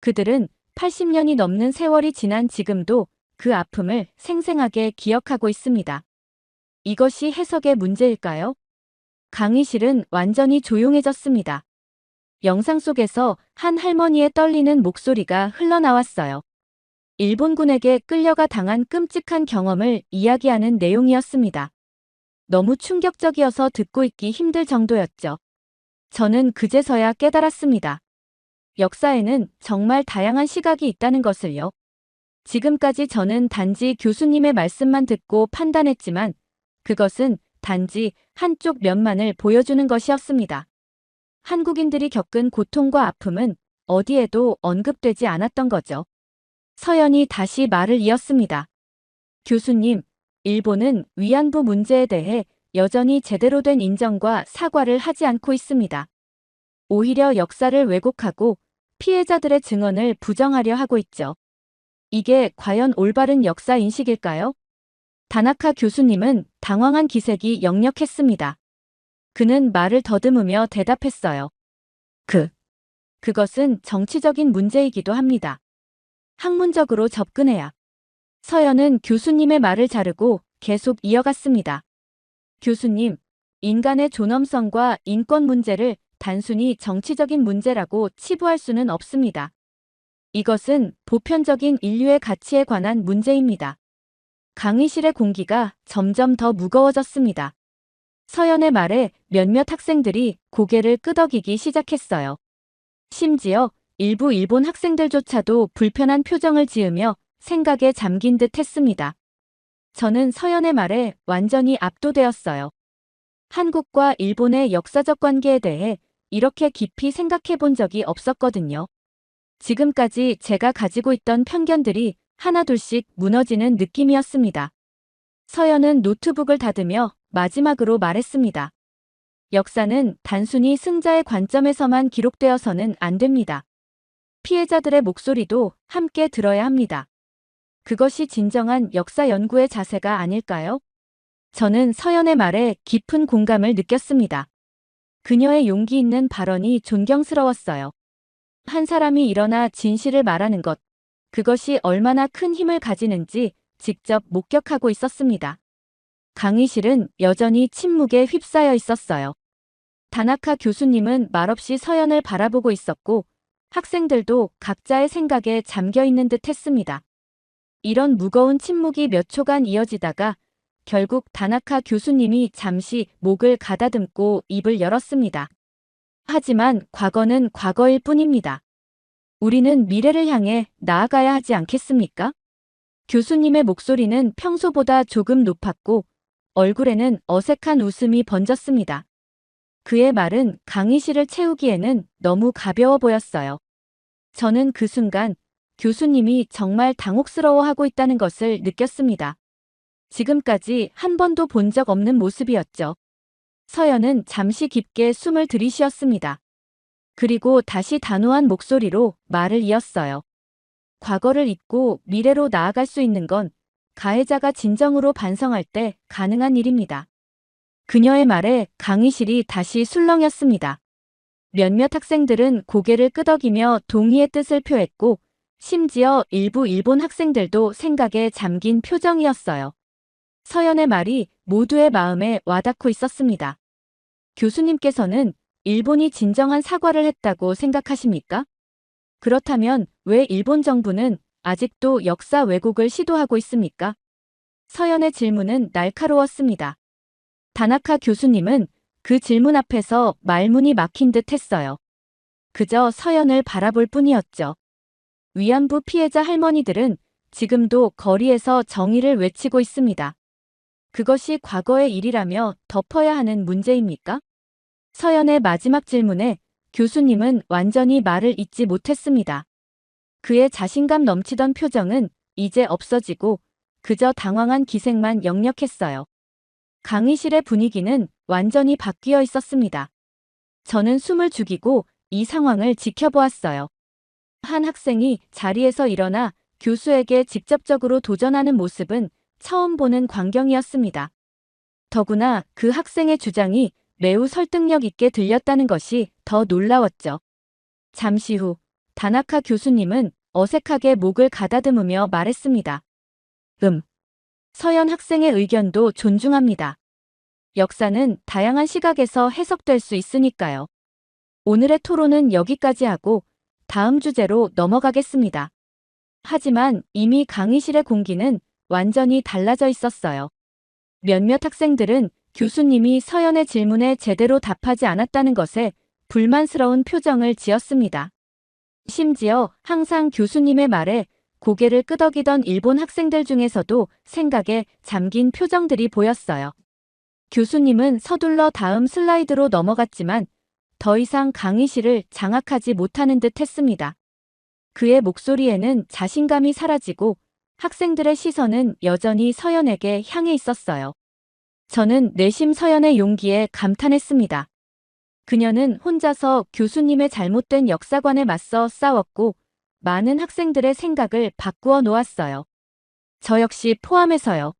그들은 80년이 넘는 세월이 지난 지금도 그 아픔을 생생하게 기억하고 있습니다. 이것이 해석의 문제일까요? 강의실은 완전히 조용해졌습니다. 영상 속에서 한 할머니의 떨리는 목소리가 흘러나왔어요. 일본군에게 끌려가 당한 끔찍한 경험을 이야기하는 내용이었습니다. 너무 충격적이어서 듣고 있기 힘들 정도였죠. 저는 그제서야 깨달았습니다. 역사에는 정말 다양한 시각이 있다는 것을요. 지금까지 저는 단지 교수님의 말씀만 듣고 판단했지만 그것은 단지 한쪽 면만을 보여주는 것이었습니다. 한국인들이 겪은 고통과 아픔은 어디에도 언급되지 않았던 거죠. 서연이 다시 말을 이었습니다. 교수님, 일본은 위안부 문제에 대해 여전히 제대로 된 인정과 사과를 하지 않고 있습니다. 오히려 역사를 왜곡하고 피해자들의 증언을 부정하려 하고 있죠. 이게 과연 올바른 역사 인식일까요? 다나카 교수님은 당황한 기색이 역력했습니다. 그는 말을 더듬으며 대답했어요. 그것은 정치적인 문제이기도 합니다. 학문적으로 접근해야. 서연은 교수님의 말을 자르고 계속 이어갔습니다. 교수님, 인간의 존엄성과 인권 문제를 단순히 정치적인 문제라고 치부할 수는 없습니다. 이것은 보편적인 인류의 가치에 관한 문제입니다. 강의실의 공기가 점점 더 무거워졌습니다. 서연의 말에 몇몇 학생들이 고개를 끄덕이기 시작했어요. 심지어 일부 일본 학생들조차도 불편한 표정을 지으며 생각에 잠긴 듯 했습니다. 저는 서연의 말에 완전히 압도되었어요. 한국과 일본의 역사적 관계에 대해 이렇게 깊이 생각해 본 적이 없었거든요. 지금까지 제가 가지고 있던 편견들이 하나둘씩 무너지는 느낌이었습니다. 서연은 노트북을 닫으며 마지막으로 말했습니다. 역사는 단순히 승자의 관점에서만 기록되어서는 안 됩니다. 피해자들의 목소리도 함께 들어야 합니다. 그것이 진정한 역사 연구의 자세가 아닐까요? 저는 서연의 말에 깊은 공감을 느꼈습니다. 그녀의 용기 있는 발언이 존경스러웠어요. 한 사람이 일어나 진실을 말하는 것, 그것이 얼마나 큰 힘을 가지는지 직접 목격하고 있었습니다. 강의실은 여전히 침묵에 휩싸여 있었어요. 다나카 교수님은 말없이 서연을 바라보고 있었고 학생들도 각자의 생각에 잠겨 있는 듯 했습니다. 이런 무거운 침묵이 몇 초간 이어지다가 결국 다나카 교수님이 잠시 목을 가다듬고 입을 열었습니다. 하지만 과거는 과거일 뿐입니다. 우리는 미래를 향해 나아가야 하지 않겠습니까? 교수님의 목소리는 평소보다 조금 높았고 얼굴에는 어색한 웃음이 번졌습니다. 그의 말은 강의실을 채우기에는 너무 가벼워 보였어요. 저는 그 순간 교수님이 정말 당혹스러워하고 있다는 것을 느꼈습니다. 지금까지 한 번도 본 적 없는 모습이었죠. 서연은 잠시 깊게 숨을 들이쉬었습니다. 그리고 다시 단호한 목소리로 말을 이었어요. 과거를 잊고 미래로 나아갈 수 있는 건 가해자가 진정으로 반성할 때 가능한 일입니다. 그녀의 말에 강의실이 다시 술렁였습니다. 몇몇 학생들은 고개를 끄덕이며 동의의 뜻을 표했고 심지어 일부 일본 학생들도 생각에 잠긴 표정이었어요. 서연의 말이 모두의 마음에 와닿고 있었습니다. 교수님께서는 일본이 진정한 사과를 했다고 생각하십니까? 그렇다면 왜 일본 정부는 아직도 역사 왜곡을 시도하고 있습니까? 서연의 질문은 날카로웠습니다. 다나카 교수님은 그 질문 앞에서 말문이 막힌 듯 했어요. 그저 서연을 바라볼 뿐이었죠. 위안부 피해자 할머니들은 지금도 거리에서 정의를 외치고 있습니다. 그것이 과거의 일이라며 덮어야 하는 문제입니까? 서연의 마지막 질문에 교수님은 완전히 말을 잇지 못했습니다. 그의 자신감 넘치던 표정은 이제 없어지고 그저 당황한 기색만 역력했어요. 강의실의 분위기는 완전히 바뀌어 있었습니다. 저는 숨을 죽이고 이 상황을 지켜보았어요. 한 학생이 자리에서 일어나 교수에게 직접적으로 도전하는 모습은 처음 보는 광경이었습니다. 더구나 그 학생의 주장이 매우 설득력 있게 들렸다는 것이 더 놀라웠죠. 잠시 후 다나카 교수님은 어색하게 목을 가다듬으며 말했습니다. 서연 학생의 의견도 존중합니다. 역사는 다양한 시각에서 해석될 수 있으니까요. 오늘의 토론은 여기까지 하고 다음 주제로 넘어가겠습니다. 하지만 이미 강의실의 공기는 완전히 달라져 있었어요. 몇몇 학생들은 교수님이 서연의 질문에 제대로 답하지 않았다는 것에 불만스러운 표정을 지었습니다. 심지어 항상 교수님의 말에 고개를 끄덕이던 일본 학생들 중에서도 생각에 잠긴 표정들이 보였어요. 교수님은 서둘러 다음 슬라이드로 넘어갔지만 더 이상 강의실을 장악하지 못하는 듯 했습니다. 그의 목소리에는 자신감이 사라지고 학생들의 시선은 여전히 서연에게 향해 있었어요. 저는 내심 서연의 용기에 감탄했습니다. 그녀는 혼자서 교수님의 잘못된 역사관에 맞서 싸웠고 많은 학생들의 생각을 바꾸어 놓았어요. 저 역시 포함해서요.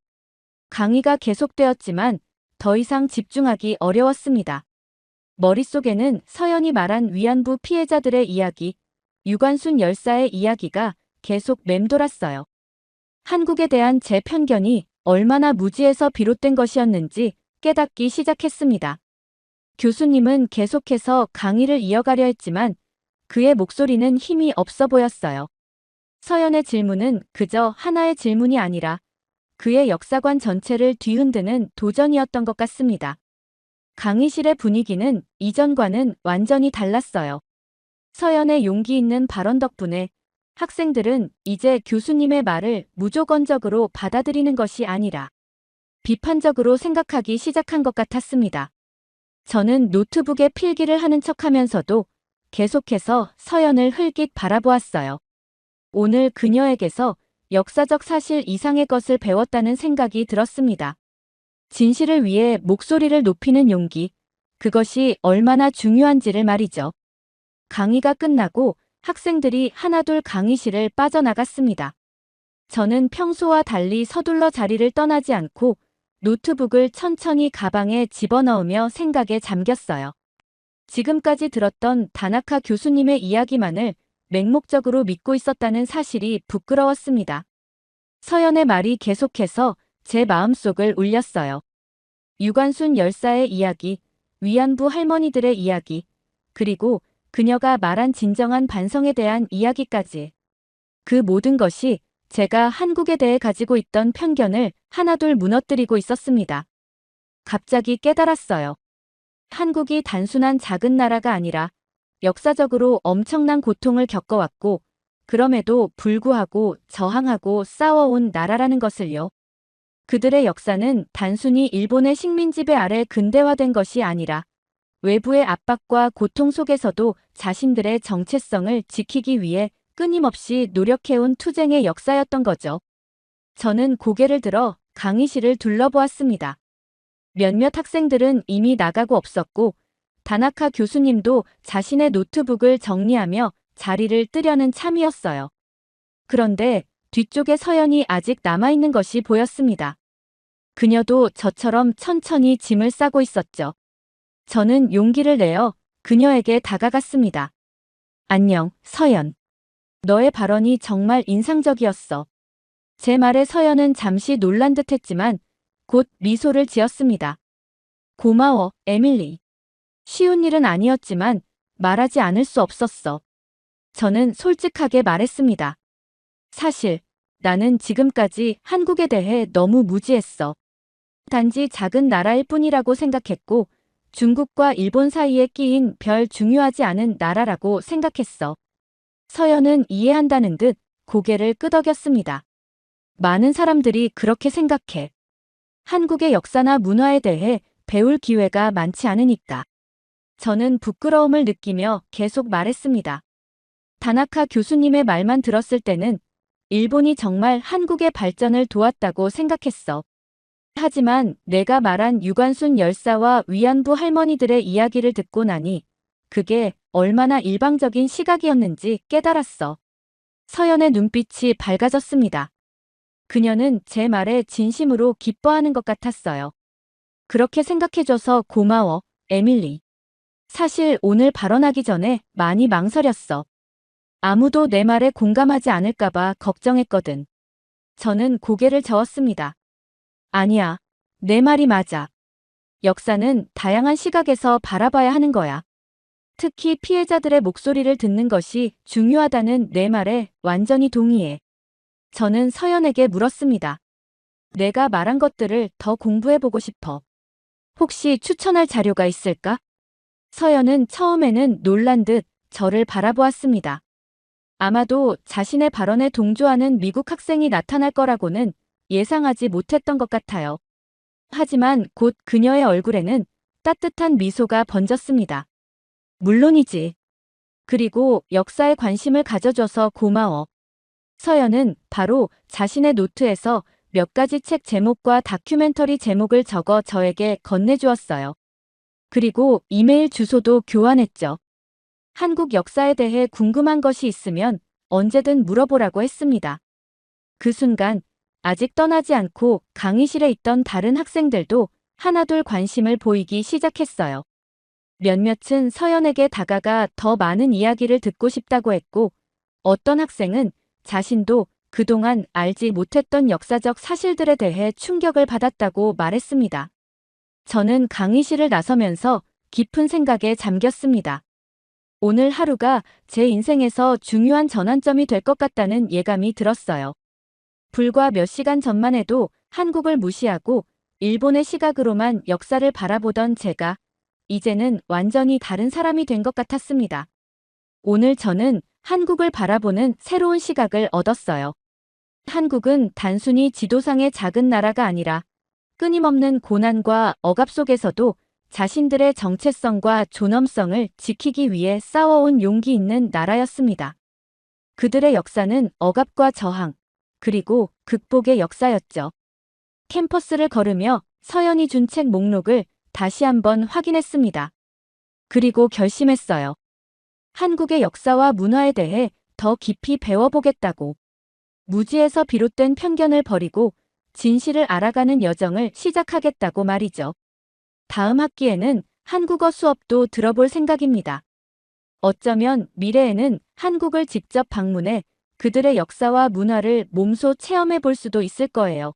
강의가 계속되었지만 더 이상 집중하기 어려웠습니다. 머릿속에는 서연이 말한 위안부 피해자들의 이야기, 유관순 열사의 이야기가 계속 맴돌았어요. 한국에 대한 제 편견이 얼마나 무지에서 비롯된 것이었는지 깨닫기 시작했습니다. 교수님은 계속해서 강의를 이어가려 했지만 그의 목소리는 힘이 없어 보였어요. 서연의 질문은 그저 하나의 질문이 아니라 그의 역사관 전체를 뒤흔드는 도전이었던 것 같습니다. 강의실의 분위기는 이전과는 완전히 달랐어요. 서연의 용기 있는 발언 덕분에 학생들은 이제 교수님의 말을 무조건적으로 받아들이는 것이 아니라 비판적으로 생각하기 시작한 것 같았습니다. 저는 노트북에 필기를 하는 척하면서도 계속해서 서연을 흘깃 바라보았어요. 오늘 그녀에게서 역사적 사실 이상의 것을 배웠다는 생각이 들었습니다. 진실을 위해 목소리를 높이는 용기, 그것이 얼마나 중요한지를 말이죠. 강의가 끝나고 학생들이 하나둘 강의실을 빠져나갔습니다. 저는 평소와 달리 서둘러 자리를 떠나지 않고 노트북을 천천히 가방에 집어넣으며 생각에 잠겼어요. 지금까지 들었던 다나카 교수님의 이야기만을 맹목적으로 믿고 있었다는 사실이 부끄러웠습니다. 서연의 말이 계속해서 제 마음속을 울렸어요. 유관순 열사의 이야기, 위안부 할머니들의 이야기, 그리고 그녀가 말한 진정한 반성에 대한 이야기까지. 그 모든 것이 제가 한국에 대해 가지고 있던 편견을 하나둘 무너뜨리고 있었습니다. 갑자기 깨달았어요. 한국이 단순한 작은 나라가 아니라 역사적으로 엄청난 고통을 겪어왔고 그럼에도 불구하고 저항하고 싸워온 나라라는 것을요. 그들의 역사는 단순히 일본의 식민 지배 아래 근대화된 것이 아니라 외부의 압박과 고통 속에서도 자신들의 정체성을 지키기 위해 끊임없이 노력해온 투쟁의 역사였던 거죠. 저는 고개를 들어 강의실을 둘러보았습니다. 몇몇 학생들은 이미 나가고 없었고 다나카 교수님도 자신의 노트북을 정리하며 자리를 뜨려는 참이었어요. 그런데 뒤쪽에 서연이 아직 남아있는 것이 보였습니다. 그녀도 저처럼 천천히 짐을 싸고 있었죠. 저는 용기를 내어 그녀에게 다가갔습니다. 안녕, 서연. 너의 발언이 정말 인상적이었어. 제 말에 서연은 잠시 놀란 듯 했지만 곧 미소를 지었습니다. 고마워, 에밀리. 쉬운 일은 아니었지만 말하지 않을 수 없었어. 저는 솔직하게 말했습니다. 사실 나는 지금까지 한국에 대해 너무 무지했어. 단지 작은 나라일 뿐이라고 생각했고 중국과 일본 사이에 끼인 별 중요하지 않은 나라라고 생각했어. 서연은 이해한다는 듯 고개를 끄덕였습니다. 많은 사람들이 그렇게 생각해. 한국의 역사나 문화에 대해 배울 기회가 많지 않으니까. 저는 부끄러움을 느끼며 계속 말했습니다. 다나카 교수님의 말만 들었을 때는 일본이 정말 한국의 발전을 도왔다고 생각했어. 하지만 내가 말한 유관순 열사와 위안부 할머니들의 이야기를 듣고 나니 그게 얼마나 일방적인 시각이었는지 깨달았어. 서연의 눈빛이 밝아졌습니다. 그녀는 제 말에 진심으로 기뻐하는 것 같았어요. 그렇게 생각해줘서 고마워, 에밀리. 사실 오늘 발언하기 전에 많이 망설였어. 아무도 내 말에 공감하지 않을까봐 걱정했거든. 저는 고개를 저었습니다. 아니야, 내 말이 맞아. 역사는 다양한 시각에서 바라봐야 하는 거야. 특히 피해자들의 목소리를 듣는 것이 중요하다는 내 말에 완전히 동의해. 저는 서연에게 물었습니다. 내가 말한 것들을 더 공부해보고 싶어. 혹시 추천할 자료가 있을까? 서연은 처음에는 놀란 듯 저를 바라보았습니다. 아마도 자신의 발언에 동조하는 미국 학생이 나타날 거라고는 예상하지 못했던 것 같아요. 하지만 곧 그녀의 얼굴에는 따뜻한 미소가 번졌습니다. 물론이지. 그리고 역사에 관심을 가져줘서 고마워. 서연은 바로 자신의 노트에서 몇 가지 책 제목과 다큐멘터리 제목을 적어 저에게 건네주었어요. 그리고 이메일 주소도 교환했죠. 한국 역사에 대해 궁금한 것이 있으면 언제든 물어보라고 했습니다. 그 순간 아직 떠나지 않고 강의실에 있던 다른 학생들도 하나둘 관심을 보이기 시작했어요. 몇몇은 서연에게 다가가 더 많은 이야기를 듣고 싶다고 했고 어떤 학생은 자신도 그동안 알지 못했던 역사적 사실들에 대해 충격을 받았다고 말했습니다. 저는 강의실을 나서면서 깊은 생각에 잠겼습니다. 오늘 하루가 제 인생에서 중요한 전환점이 될 것 같다는 예감이 들었어요. 불과 몇 시간 전만 해도 한국을 무시하고 일본의 시각으로만 역사를 바라보던 제가 이제는 완전히 다른 사람이 된 것 같았습니다. 오늘 저는 한국을 바라보는 새로운 시각을 얻었어요. 한국은 단순히 지도상의 작은 나라가 아니라 끊임없는 고난과 억압 속에서도 자신들의 정체성과 존엄성을 지키기 위해 싸워온 용기 있는 나라였습니다. 그들의 역사는 억압과 저항, 그리고 극복의 역사였죠. 캠퍼스를 걸으며 서연이 준 책 목록을 다시 한번 확인했습니다. 그리고 결심했어요. 한국의 역사와 문화에 대해 더 깊이 배워보겠다고. 무지에서 비롯된 편견을 버리고 진실을 알아가는 여정을 시작하겠다고 말이죠. 다음 학기에는 한국어 수업도 들어볼 생각입니다. 어쩌면 미래에는 한국을 직접 방문해 그들의 역사와 문화를 몸소 체험해 볼 수도 있을 거예요.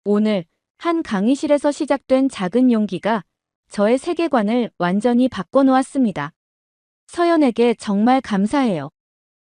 오늘 한 강의실에서 시작된 작은 용기가 저의 세계관을 완전히 바꿔놓았습니다. 서연에게 정말 감사해요.